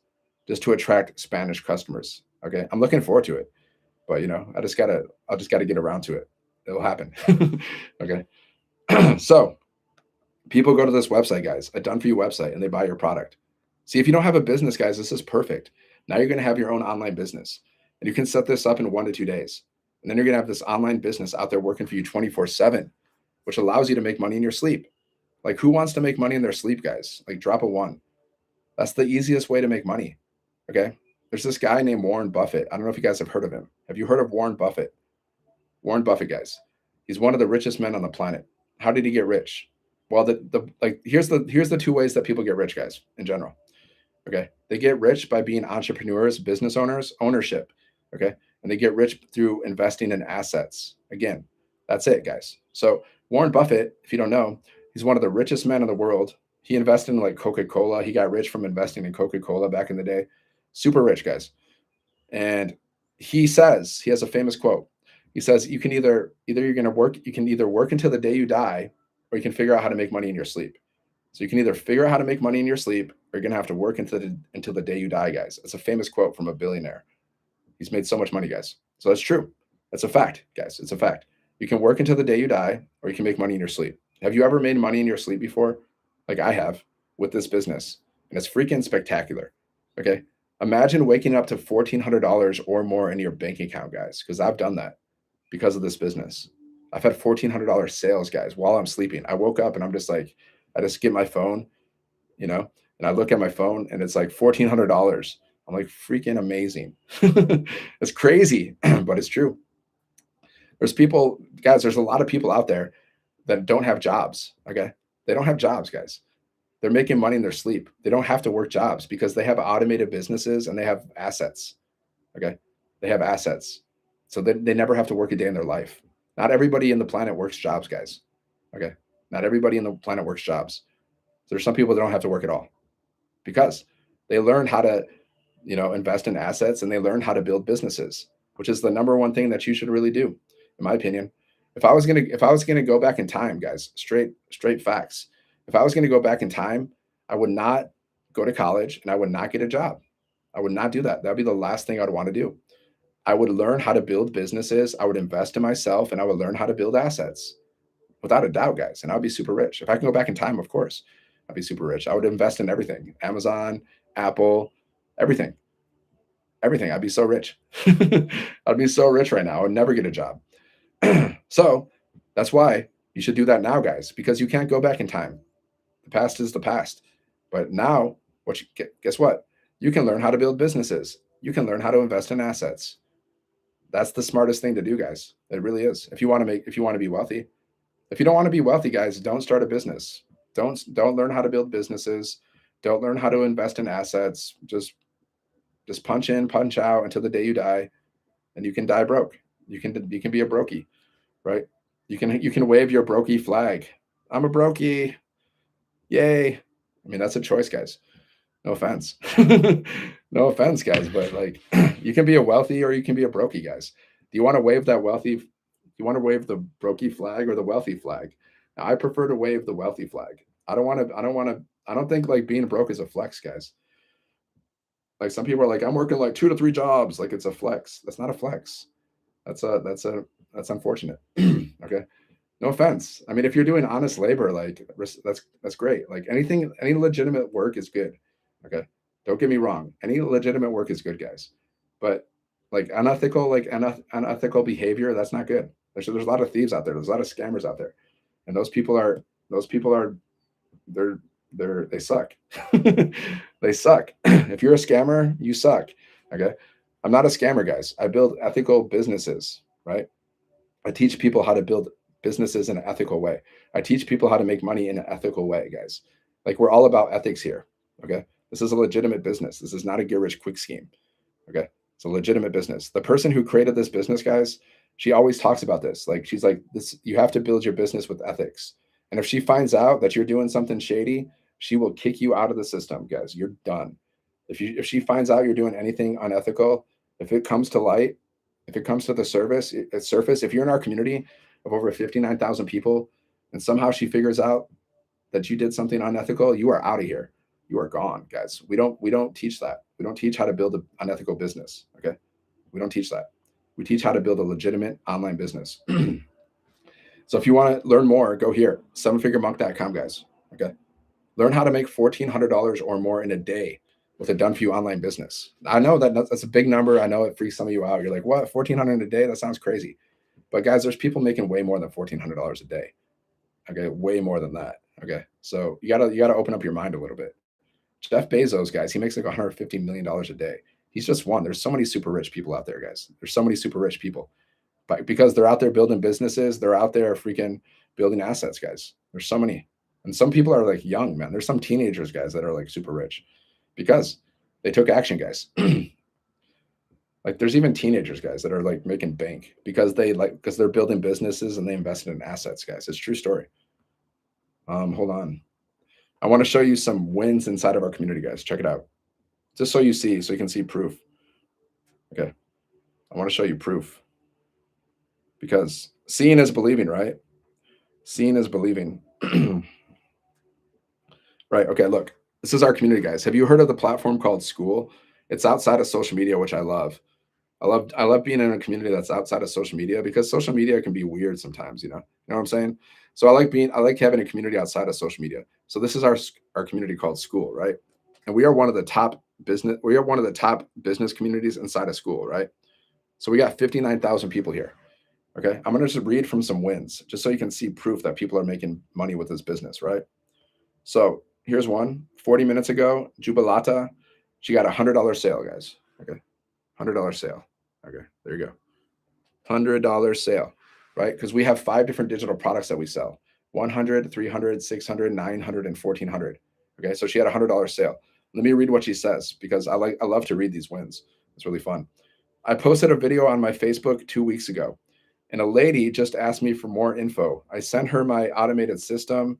just to attract Spanish customers. Okay. I'm looking forward to it, but I'll just gotta get around to it. It'll happen. Okay. So people go to this website, guys, a done for you website, and they buy your product. See, if you don't have a business, guys, this is perfect. Now you're going to have your own online business and you can set this up in 1 to 2 days. And then you're going to have this online business out there working for you 24/7, which allows you to make money in your sleep. Like, who wants to make money in their sleep, guys? Like, drop a one. That's the easiest way to make money. Okay. There's this guy named Warren Buffett. I don't know if you guys have heard of him. Have you heard of Warren Buffett? Warren Buffett, guys. He's one of the richest men on the planet. How did he get rich? Well, here's the two ways that people get rich, guys, in general. Okay. They get rich by being entrepreneurs, business owners, ownership. Okay. And they get rich through investing in assets. Again, that's it, guys. So Warren Buffett, if you don't know, he's one of the richest men in the world. He invested in like Coca-Cola. He got rich from investing in Coca-Cola back in the day. Super rich, guys. And he has a famous quote. He says, you can either work until the day you die, or you can figure out how to make money in your sleep. So you can either figure out how to make money in your sleep, or you're gonna have to work until the day you die, guys. It's a famous quote from a billionaire. He's made so much money, guys. So that's true. That's a fact, guys. It's a fact. You can work until the day you die, or you can make money in your sleep. Have you ever made money in your sleep before? Like I have with this business, and it's freaking spectacular. Okay. Imagine waking up to $1,400 or more in your bank account, guys, because I've done that because of this business. I've had $1,400 sales, guys, while I'm sleeping. I woke up and I'm just like, I just get my phone, you know, and I look at my phone and it's like $1,400. I'm like, freaking amazing. It's crazy, but it's true. There's people, guys, there's a lot of people out there that don't have jobs. Okay. They don't have jobs, guys. They're making money in their sleep. They don't have to work jobs because they have automated businesses and they have assets. Okay. They have assets. So they never have to work a day in their life. Not everybody in the planet works jobs, guys. Okay. Not everybody in the planet works jobs. There's some people that don't have to work at all because they learn how to, invest in assets and they learn how to build businesses, which is the number one thing that you should really do, in my opinion. If I was gonna go back in time, guys, straight facts. If I was gonna go back in time, I would not go to college and I would not get a job. I would not do that. That'd be the last thing I'd want to do. I would learn how to build businesses. I would invest in myself and I would learn how to build assets without a doubt, guys. And I'd be super rich. If I can go back in time, of course, I'd be super rich. I would invest in everything, Amazon, Apple, everything, everything. I'd be so rich. I'd be so rich right now. I would never get a job. So that's why you should do that now, guys, because you can't go back in time. The past is the past. But now, guess what? You can learn how to build businesses. You can learn how to invest in assets. That's the smartest thing to do, guys. It really is. If you want to be wealthy. If you don't want to be wealthy, guys, don't start a business. Don't learn how to build businesses. Don't learn how to invest in assets. Just punch in, punch out until the day you die, and you can die broke. You can be a brokey, right? You can wave your brokey flag. I'm a brokey. Yay. I mean, that's a choice, guys. No offense. No offense, guys, but like you can be a wealthy or you can be a brokey, guys. Do you want to wave that wealthy? Do you want to wave the brokey flag or the wealthy flag? Now, I prefer to wave the wealthy flag. I don't think like being broke is a flex, guys. Like some people are like, I'm working like 2 to 3 jobs, like it's a flex. That's not a flex. That's unfortunate. Okay. No offense. I mean, if you're doing honest labor, like that's great. Like anything, any legitimate work is good. Okay. Don't get me wrong. Any legitimate work is good, guys. But like unethical, like unethical behavior, that's not good. There's a lot of thieves out there. There's a lot of scammers out there. And those people are they're they suck. They suck. If you're a scammer, you suck. Okay. I'm not a scammer, guys. I build ethical businesses, right? I teach people how to build businesses in an ethical way. I teach people how to make money in an ethical way, guys. Like we're all about ethics here. Okay. This is a legitimate business. This is not a get rich quick scheme. Okay. It's a legitimate business. The person who created this business, guys, she always talks about this. Like she's like, this, you have to build your business with ethics. And if she finds out that you're doing something shady, she will kick you out of the system, guys. You're done. If she finds out you're doing anything unethical, if it comes to light, if it comes to the surface, if you're in our community of over 59,000 people, and somehow she figures out that you did something unethical, you are out of here. You are gone, guys. We don't teach that. We don't teach how to build an unethical business. Okay, we don't teach that. We teach how to build a legitimate online business. So if you want to learn more, go here, sevenfiguremonk.com, guys. Okay, learn how to make $1,400 or more in a day with a done for you online business. I know that's a big number. I know it freaks some of you out. You're like, what? 1,400 a day? That sounds crazy. But guys, there's people making way more than $1,400 a day. Okay, way more than that. Okay, so you gotta open up your mind a little bit. Jeff Bezos, guys, he makes like $150 million a day. He's just one. There's so many super rich people out there, guys. There's so many super rich people, but because they're out there building businesses, they're out there freaking building assets, guys. There's so many, and some people are like young, man. There's some teenagers, guys, that are like super rich because they took action, guys. Like there's even teenagers, guys, that are like making bank because they're building businesses and they invested in assets, guys. It's a true story. Hold on. I want to show you some wins inside of our community, guys. Check it out. Just so you see, so you can see proof. Okay. I want to show you proof because seeing is believing, right? Seeing is believing. Right. Okay. Look, this is our community, guys. Have you heard of the platform called School? It's outside of social media, which I love. I love being in a community that's outside of social media because social media can be weird sometimes, you know what I'm saying? So I like having a community outside of social media. So this is our community called School, right? And we are one of the top business communities inside of School, right? So we got 59,000 people here. Okay? I'm going to just read from some wins just so you can see proof that people are making money with this business, right? So, here's one. 40 minutes ago, Jubilata, she got $100 sale, guys. Okay? $100 sale. Okay, there you go. $100 sale, right? Because we have 5 different digital products that we sell: 100, 300, 600, 900, and 1400. Okay, so she had $100 sale. Let me read what she says because I love to read these wins. It's really fun. I posted a video on my Facebook 2 weeks ago, and a lady just asked me for more info. I sent her my automated system,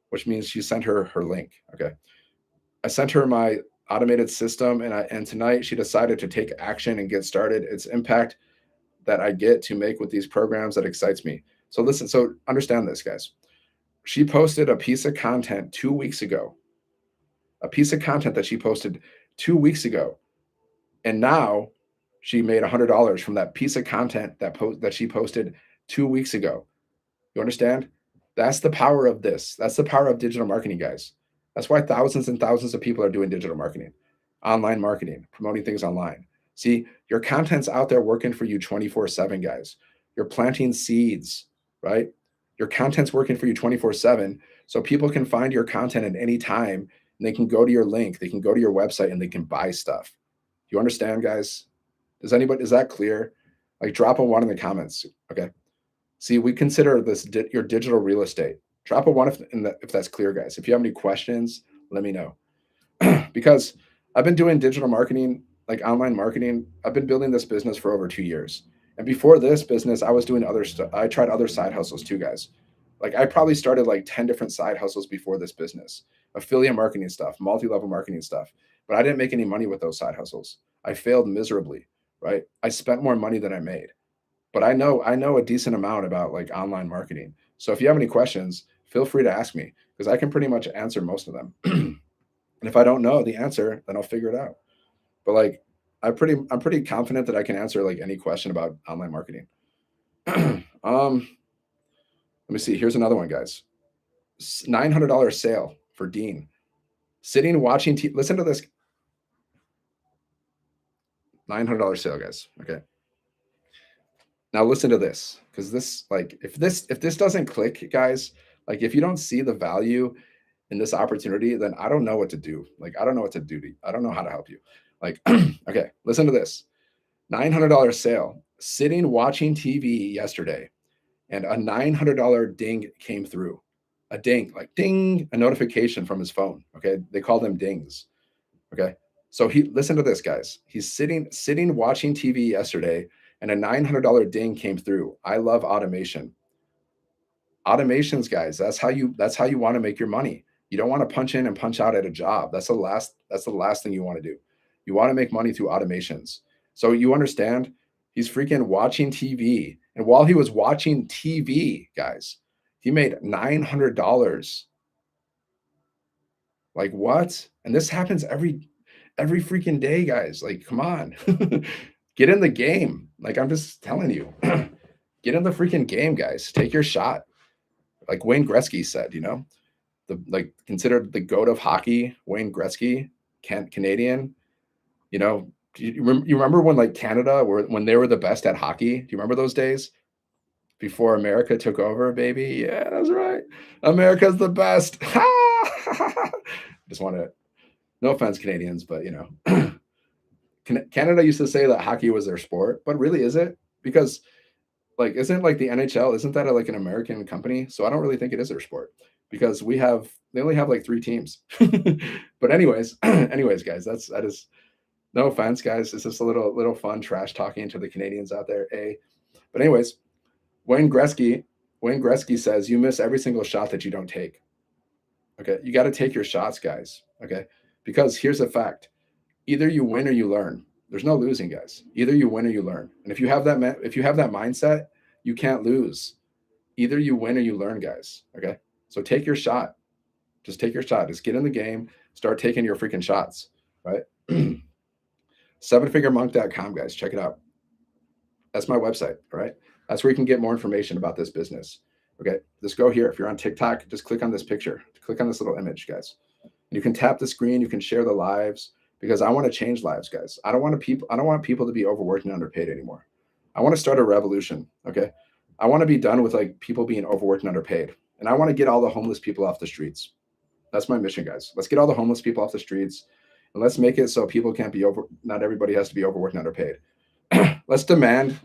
which means she sent her link. Okay, I sent her my automated system, and tonight she decided to take action and get started. Its impact that I get to make with these programs that excites me. So listen, so understand this, guys. She posted a piece of content 2 weeks ago, a piece of content that she posted 2 weeks ago, and now she made $100 from that piece of content that she posted 2 weeks ago. You understand? That's the power of this. That's the power of digital marketing, guys. That's why thousands and thousands of people are doing digital marketing, online marketing, promoting things online. See, your content's out there working for you 24/7, guys. You're planting seeds, right? Your content's working for you 24/7. So people can find your content at any time and they can go to your link, they can go to your website and they can buy stuff. You understand, guys? Is that clear? Like drop a one in the comments. Okay. See, we consider this your digital real estate. Drop a one if that's clear, guys. If you have any questions, let me know. Because I've been doing digital marketing, like online marketing. I've been building this business for over 2 years. And before this business, I was doing other stuff. I tried other side hustles too, guys. Like I probably started like 10 different side hustles before this business, affiliate marketing stuff, multi-level marketing stuff. But I didn't make any money with those side hustles. I failed miserably, right? I spent more money than I made. But I know a decent amount about like online marketing. So if you have any questions, feel free to ask me because I can pretty much answer most of them. And if I don't know the answer, then I'll figure it out. But like I'm pretty confident that I can answer like any question about online marketing. um Let me see. Here's another one, guys. $900 sale for Dean. Sitting watching TV. Listen to this. $900 sale, guys. Okay. Now listen to this, because this, like, if this doesn't click, guys, like if you don't see the value in this opportunity, then I don't know what to do. Like I don't know what to do. I don't know how to help you. Like, okay, listen to this. $900 sale. Sitting watching TV yesterday, and a $900 ding came through. A ding, like ding, a notification from his phone. Okay, they call them dings. Okay, so he listen to this, guys. He's sitting watching TV yesterday, and a $900 ding came through. I love automation. Automations, guys. That's how you want to make your money. You don't want to punch in and punch out at a job. That's the last thing you want to do. You want to make money through automations. So you understand, he's freaking watching TV. And while he was watching TV, guys, he made $900. Like what? And this happens every freaking day, guys. Like, come on. Get in the game. Like I'm just telling you. Get in the freaking game, guys. Take your shot. Like Wayne Gretzky said, the like considered the goat of hockey, Wayne Gretzky, Canadian. You remember when like Canada when they were the best at hockey? Do you remember those days before America took over, baby? Yeah, that's right. America's the best. Just want to, no offense, Canadians, but Canada used to say that hockey was their sport, but really is it? Because like isn't like the NHL, isn't that like an American company? So I don't really think it is their sport because they only have like 3 teams. But anyways, guys, that is no offense, guys. It's just a little fun trash talking to the Canadians out there. But anyways, Wayne Gretzky says you miss every single shot that you don't take. Okay, you got to take your shots, guys. Okay, because here's a fact: either you win or you learn. There's no losing, guys. Either you win or you learn. And if you have that mindset, you can't lose. Either you win or you learn, guys. Okay, so take your shot. Just take your shot. Just get in the game. Start taking your freaking shots. Right. Sevenfiguremonk.com, guys. Check it out. That's my website. All right. That's where you can get more information about this business. Okay. Just go here. If you're on TikTok, just click on this picture. Click on this little image, guys. You can tap the screen. You can share the lives because I want to change lives, guys. I don't want people to be overworked and underpaid anymore. I want to start a revolution. Okay. I want to be done with like people being overworked and underpaid. And I want to get all the homeless people off the streets. That's my mission, guys. Let's get all the homeless people off the streets and let's make it so people can't be not everybody has to be overworked and underpaid. Let's demand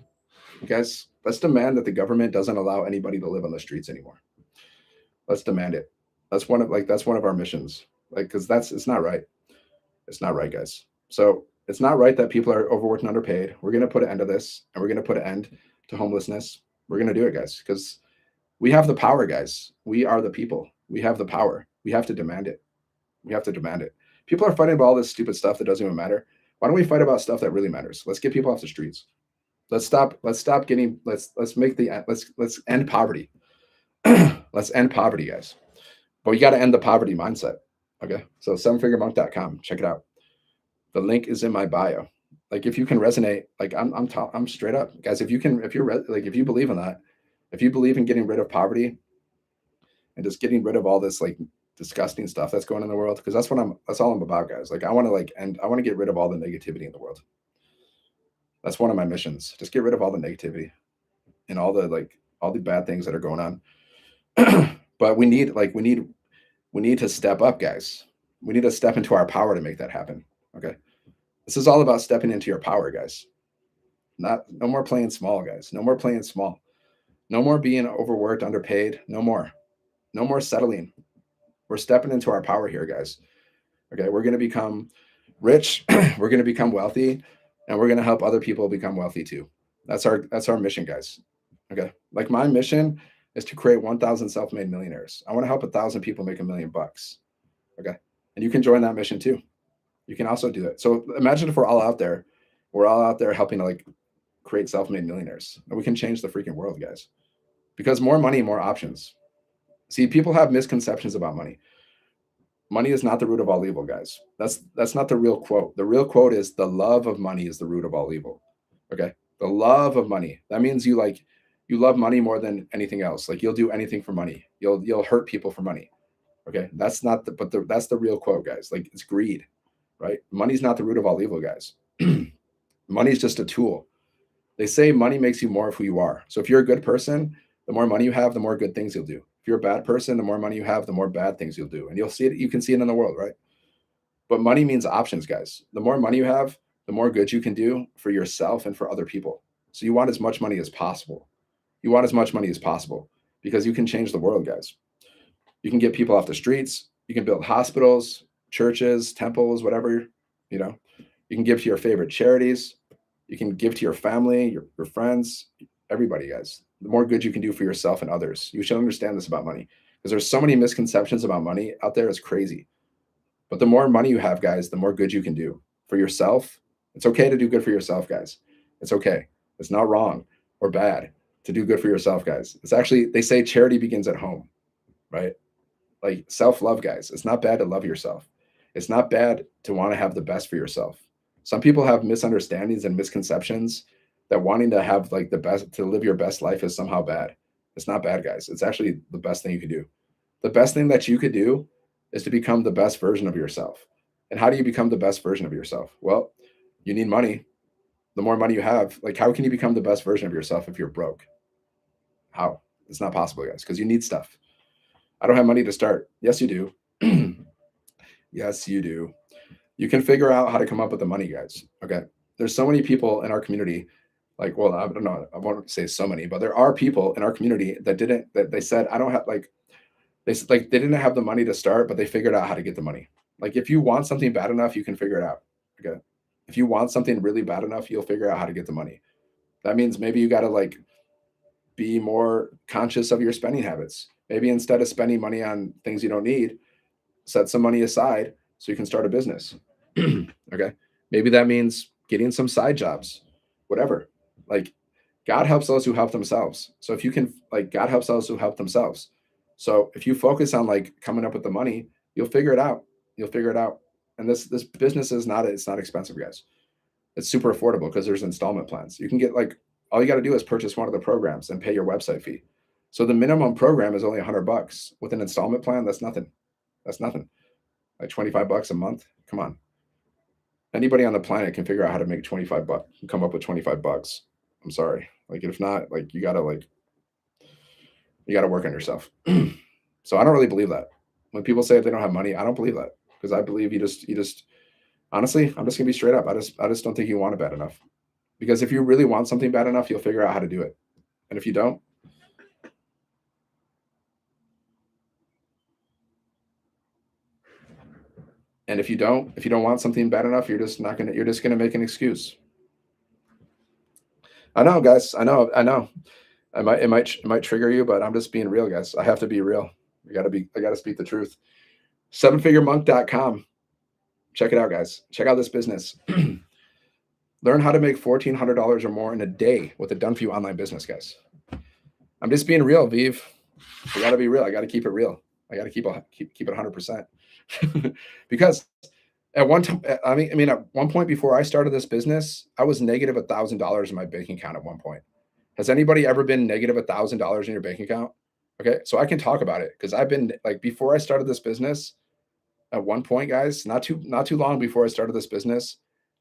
that the government doesn't allow anybody to live on the streets anymore. Let's demand it. That's one of our missions. Like, because it's not right. It's not right, guys. So it's not right that people are overworked and underpaid. We're gonna put an end to this, and we're gonna put an end to homelessness. We're gonna do it, guys, because we have the power, guys. We are the people. We have the power. We have to demand it. We have to demand it. People are fighting about all this stupid stuff that doesn't even matter. Why don't we fight about stuff that really matters? Let's get people off the streets. Let's end poverty. Let's end poverty, guys. But we got to end the poverty mindset. Okay. So sevenfiguremonk.com. Check it out. The link is in my bio. Like if you can resonate, like I'm straight up, guys. If you believe in that, if you believe in getting rid of poverty and just getting rid of all this like disgusting stuff that's going on in the world, because that's all I'm about, guys. Like I want to get rid of all the negativity in the world. That's one of my missions. Just get rid of all the negativity and all the bad things that are going on. But we need to step up, guys. We need to step into our power to make that happen. Okay. This is all about stepping into your power, guys. No more playing small, guys. No more playing small. No more being overworked, underpaid. No more settling. We're stepping into our power here, guys. Okay. We're going to become rich. We're going to become wealthy, and we're going to help other people become wealthy too. That's our mission, guys. Okay. Like my mission is to create 1,000 self-made millionaires. I want to help 1,000 people make $1 million. Okay. And you can join that mission too. You can also do it. So imagine if we're all out there helping to like create self-made millionaires. And we can change the freaking world, guys. Because more money, more options. See, people have misconceptions about money. Money is not the root of all evil, guys. That's not the real quote. The real quote is the love of money is the root of all evil. Okay. The love of money. That means you You love money more than anything else. Like you'll do anything for money. You'll hurt people for money. Okay, that's not the but the, that's the real quote, guys. Like it's greed, right? Money's not the root of all evil, guys. Money's just a tool. They say money makes you more of who you are. So if you're a good person, the more money you have, the more good things you'll do. If you're a bad person, the more money you have, the more bad things you'll do. And you'll see it, you can see it in the world, right? But money means options, guys. The more money you have, the more good you can do for yourself and for other people. So you want as much money as possible. You want as much money as possible because you can change the world, guys. You can get people off the streets. You can build hospitals, churches, temples, whatever, you know. You can give to your favorite charities. You can give to your family, your friends, everybody, guys. The more good you can do for yourself and others. You should understand this about money because there's so many misconceptions about money out there. It's crazy. But the more money you have, guys, the more good you can do for yourself. It's okay to do good for yourself, guys. It's okay. It's not wrong or bad to do good for yourself, guys. It's actually, they say charity begins at home, right? Like self-love, guys. It's not bad to love yourself. It's not bad to want to have the best for yourself. Some people have misunderstandings and misconceptions that wanting to have like the best, to live your best life is somehow bad. It's not bad, guys. It's actually the best thing you could do. The best thing that you could do is to become the best version of yourself. And how do you become the best version of yourself? Well, you need money. The more money you have, like how can you become the best version of yourself if you're broke? How? It's not possible, guys, because you need stuff. I don't have money to start. Yes, you do. Yes, you do. You can figure out how to come up with the money, guys. Okay. There's so many people in our community, like, well, I don't know, I won't say so many, but there are people in our community that didn't, that they said, I don't have like, they didn't have the money to start, but they figured out how to get the money. Like if you want something bad enough, you can figure it out. Okay. If you want something really bad enough, you'll figure out how to get the money. That means maybe you got to like be more conscious of your spending habits. Maybe instead of spending money on things you don't need, set some money aside so you can start a business. Okay. Maybe that means getting some side jobs, whatever. Like God helps those who help themselves. So if you can, like, God helps those who help themselves. So if you focus on like coming up with the money, you'll figure it out. You'll figure it out. And this business is not, it's not expensive, guys. It's super affordable because there's installment plans. You can get like, all you got to do is purchase one of the programs and pay your website fee. So the minimum program is only $100 with an installment plan. That's nothing. That's nothing. Like $25 a month. Come on. Anybody on the planet can figure out how to make 25 bucks, come up with 25 bucks. I'm sorry. Like if not, like you gotta work on yourself. So I don't really believe that. When people say they don't have money, I don't believe that because I believe you just honestly, I'm just gonna be straight up. I just don't think you want it bad enough. Because if you really want something bad enough, you'll figure out how to do it. And if you don't, if you don't want something bad enough, you're just gonna make an excuse. I know, guys. I know. It might trigger you, but I'm just being real, guys. I have to be real. I gotta speak the truth. Sevenfiguremonk.com. Check it out, guys. Check out this business. Learn how to make $1,400 or more in a day with a done for you online business, guys. I'm just being real, Viv. I gotta be real. I gotta keep it real. I gotta keep it 100%. Because at one time, I mean, at one point before I started this business, I was negative $1,000 in my bank account at one point. Has anybody ever been negative $1,000 in your bank account? Okay, so I can talk about it because I've been like before I started this business. At one point, guys, not too long before I started this business,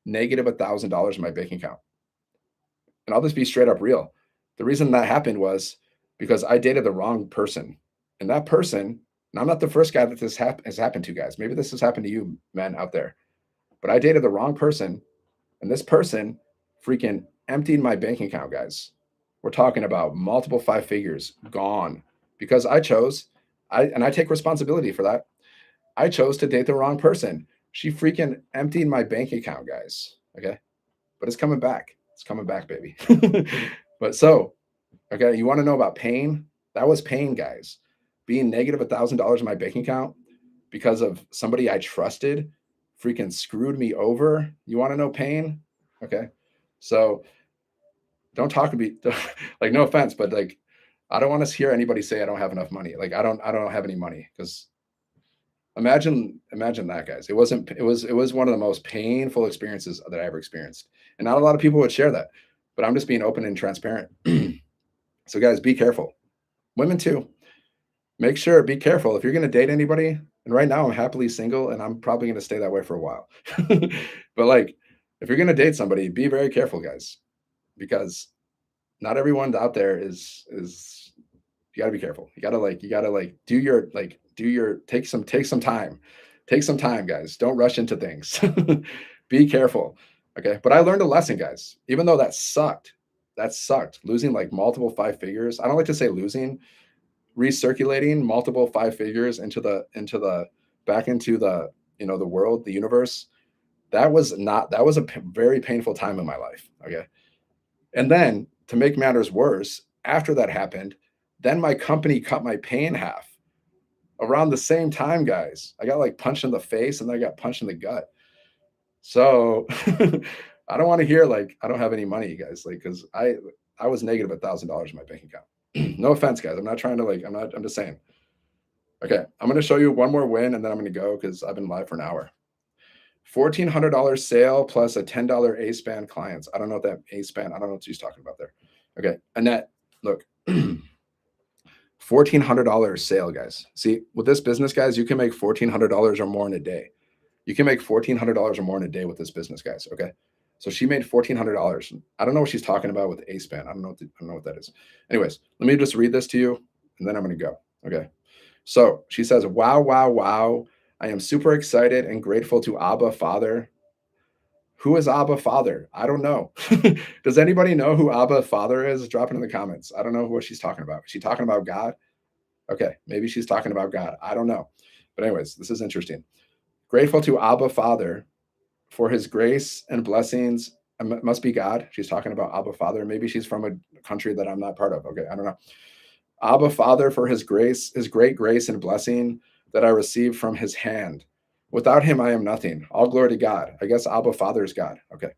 negative $1,000 in my bank account. And I'll just be straight up real. The reason that happened was because I dated the wrong person, and that person. And I'm not the first guy that this has happened to, guys. Maybe this has happened to you, men out there. But I dated the wrong person, and this person freaking emptied my bank account, guys. We're talking about multiple five figures gone because I take responsibility for that. I chose to date the wrong person. She freaking emptied my bank account, guys. Okay. But it's coming back. It's coming back, baby. But so, okay, you want to know about pain? That was pain, guys. Being negative $1,000 in my bank account because of somebody I trusted freaking screwed me over. You want to know pain? Okay. So don't talk to me like no offense, but like I don't want to hear anybody say I don't have enough money. Like I don't have any money because imagine that, guys. It was one of the most painful experiences that I ever experienced. And not a lot of people would share that. But I'm just being open and transparent. So guys, be careful. Women too. Make sure, be careful if you're going to date anybody. And right now I'm happily single and I'm probably going to stay that way for a while. But like, if you're going to date somebody, be very careful, guys, because not everyone out there is you got to be careful. You got to do your take some time. Take some time, guys. Don't rush into things. Be careful. Okay? But I learned a lesson, guys. Even though that sucked. That sucked. Losing like multiple five figures. I don't like to say losing, recirculating multiple five figures into the back into the the world, the universe. That was a very painful time in my life. Okay. And then to make matters worse, after that happened, then my company cut my pay in half around the same time, guys. I got like punched in the face and then I got punched in the gut. So I don't want to hear like I don't have any money, guys. Like, because I was negative $1,000 in my bank account. No offense, guys. I'm not trying to like. I'm just saying. Okay, I'm going to show you one more win and then I'm going to go because I've been live for an hour. $1,400 sale plus a $10 A span clients. I don't know what that A span. I don't know what she's talking about there. Okay, Annette, look. $1,400 sale, guys. See, with this business, guys, you can make $1,400 or more in a day. You can make $1,400 or more in a day with this business, guys. Okay. So she made $1,400. I don't know what she's talking about with A span. I don't know what that is. Anyways, let me just read this to you and then I'm going to go. Okay. So she says, wow, wow, wow. I am super excited and grateful to Abba Father. Who is Abba Father? I don't know. Does anybody know who Abba Father is? Drop it in the comments. I don't know what she's talking about. Is she talking about God? Okay. Maybe she's talking about God. I don't know. But, anyways, this is interesting. Grateful to Abba Father for his grace and blessings. It must be God. She's talking about Abba Father. Maybe she's from a country that I'm not part of. Okay. I don't know. Abba Father for his grace, his great grace and blessing that I received from his hand. Without him, I am nothing. All glory to God. I guess Abba Father is God. Okay.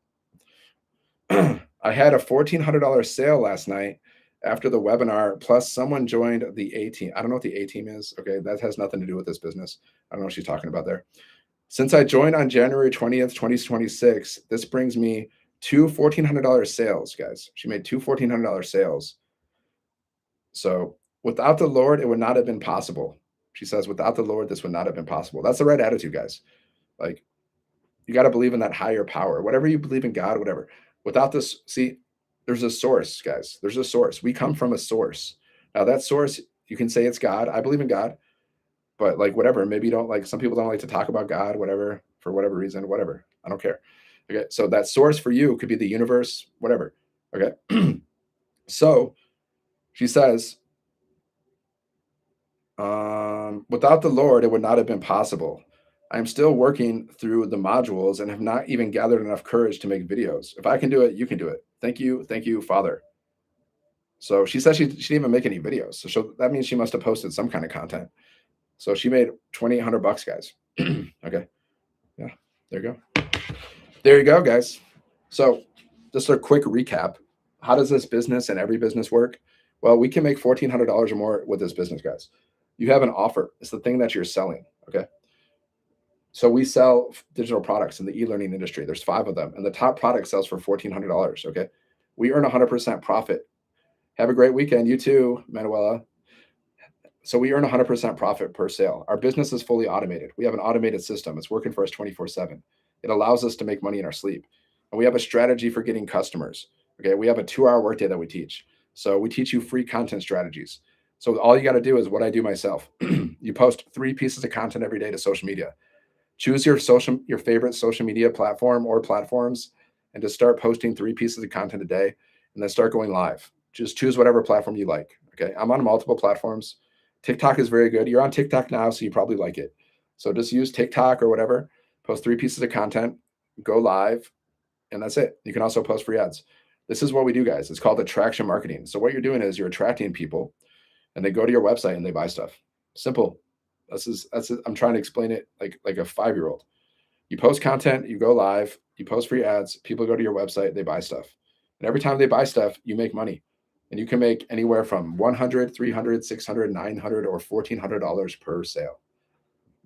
I had a $1,400 sale last night after the webinar, plus someone joined the A team. I don't know what the A team is. Okay. That has nothing to do with this business. I don't know what she's talking about there. Since I joined on January 20th, 2026, this brings me two $1,400 sales, guys. She made two $1,400 sales. So without the Lord, it would not have been possible. She says, without the Lord, this would not have been possible. That's the right attitude, guys. Like, you got to believe in that higher power. Whatever you believe in God, whatever. Without this, see, there's a source, guys. There's a source. We come from a source. Now, that source, you can say it's God. I believe in God, but like, whatever. Maybe you don't like, some people don't like to talk about God, whatever, for whatever reason, whatever. I don't care. Okay. So that source for you could be the universe, whatever. Okay. So she says, without the Lord, it would not have been possible. I am still working through the modules and have not even gathered enough courage to make videos. If I can do it, you can do it. Thank you, Father. So she said she didn't even make any videos. So that means she must have posted some kind of content. So she made $2,800, guys. Okay. Yeah. There you go. There you go, guys. So just a quick recap. How does this business and every business work? Well, we can make $1,400 or more with this business, guys. You have an offer. It's the thing that you're selling. Okay. So we sell digital products in the e-learning industry. There's 5 of them, and the top product sells for $1,400. Okay. We earn 100% profit. Have a great weekend. You too, Manuela. So we earn 100% profit per sale. Our business is fully automated. We have an automated system. It's working for us 24/7. It allows us to make money in our sleep. And we have a strategy for getting customers. Okay. We have a 2-hour workday that we teach. So we teach you free content strategies. So all you got to do is what I do myself. You post 3 pieces of content every day to social media. Choose your favorite social media platform or platforms and just start posting 3 pieces of content a day and then start going live. Just choose whatever platform you like. Okay. I'm on multiple platforms. TikTok is very good. You're on TikTok now, so you probably like it. So just use TikTok or whatever, post 3 pieces of content, go live, and that's it. You can also post free ads. This is what we do, guys. It's called attraction marketing. So what you're doing is you're attracting people and they go to your website and they buy stuff. Simple. I'm trying to explain it like a 5-year-old. You post content, you go live, you post free ads, people go to your website, they buy stuff. And every time they buy stuff, you make money. And you can make anywhere from $100, $300, $600, $900, or $1,400 per sale.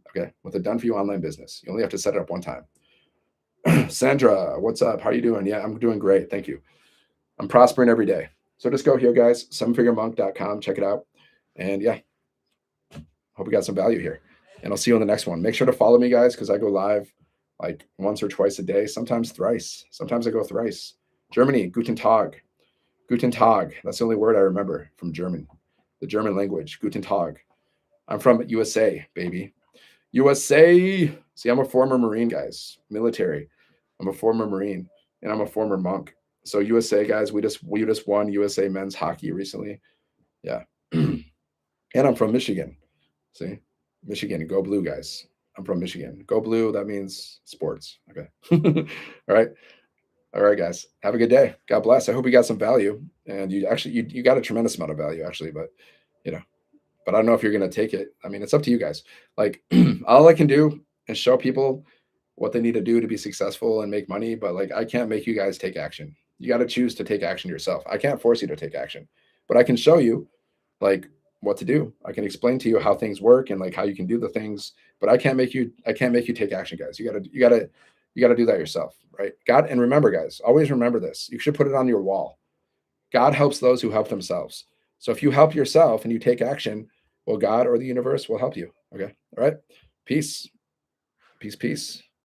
Okay, with a done for you online business. You only have to set it up one time. Sandra, what's up? How are you doing? Yeah, I'm doing great. Thank you. I'm prospering every day. So just go here, guys, sevenfiguremonk.com. Check it out. And yeah, hope you got some value here. And I'll see you on the next one. Make sure to follow me, guys, because I go live like once or twice a day, sometimes thrice. Sometimes I go thrice. Germany, Guten Tag. Guten Tag. That's the only word I remember from German, the German language. Guten Tag. I'm from USA, baby. USA. See, I'm a former Marine, guys, military. I'm a former Marine and I'm a former monk. So USA, guys, we just won USA men's hockey recently. Yeah. And I'm from Michigan. See, Michigan, go blue, guys. I'm from Michigan. Go blue. That means sports. Okay. All right. All right, guys. Have a good day. God bless. I hope you got some value. And you actually you got a tremendous amount of value, actually, but you know, but I don't know if you're gonna take it. I mean, it's up to you guys. Like all I can do is show people what they need to do to be successful and make money, but like I can't make you guys take action. You got to choose to take action yourself. I can't force you to take action, but I can show you like what to do. I can explain to you how things work and like how you can do the things, but I can't make you take action, guys. You got to do that yourself, right? God, and remember, guys, always remember this. You should put it on your wall. God helps those who help themselves. So if you help yourself and you take action, well, God or the universe will help you. Okay. All right. Peace. Peace. Peace.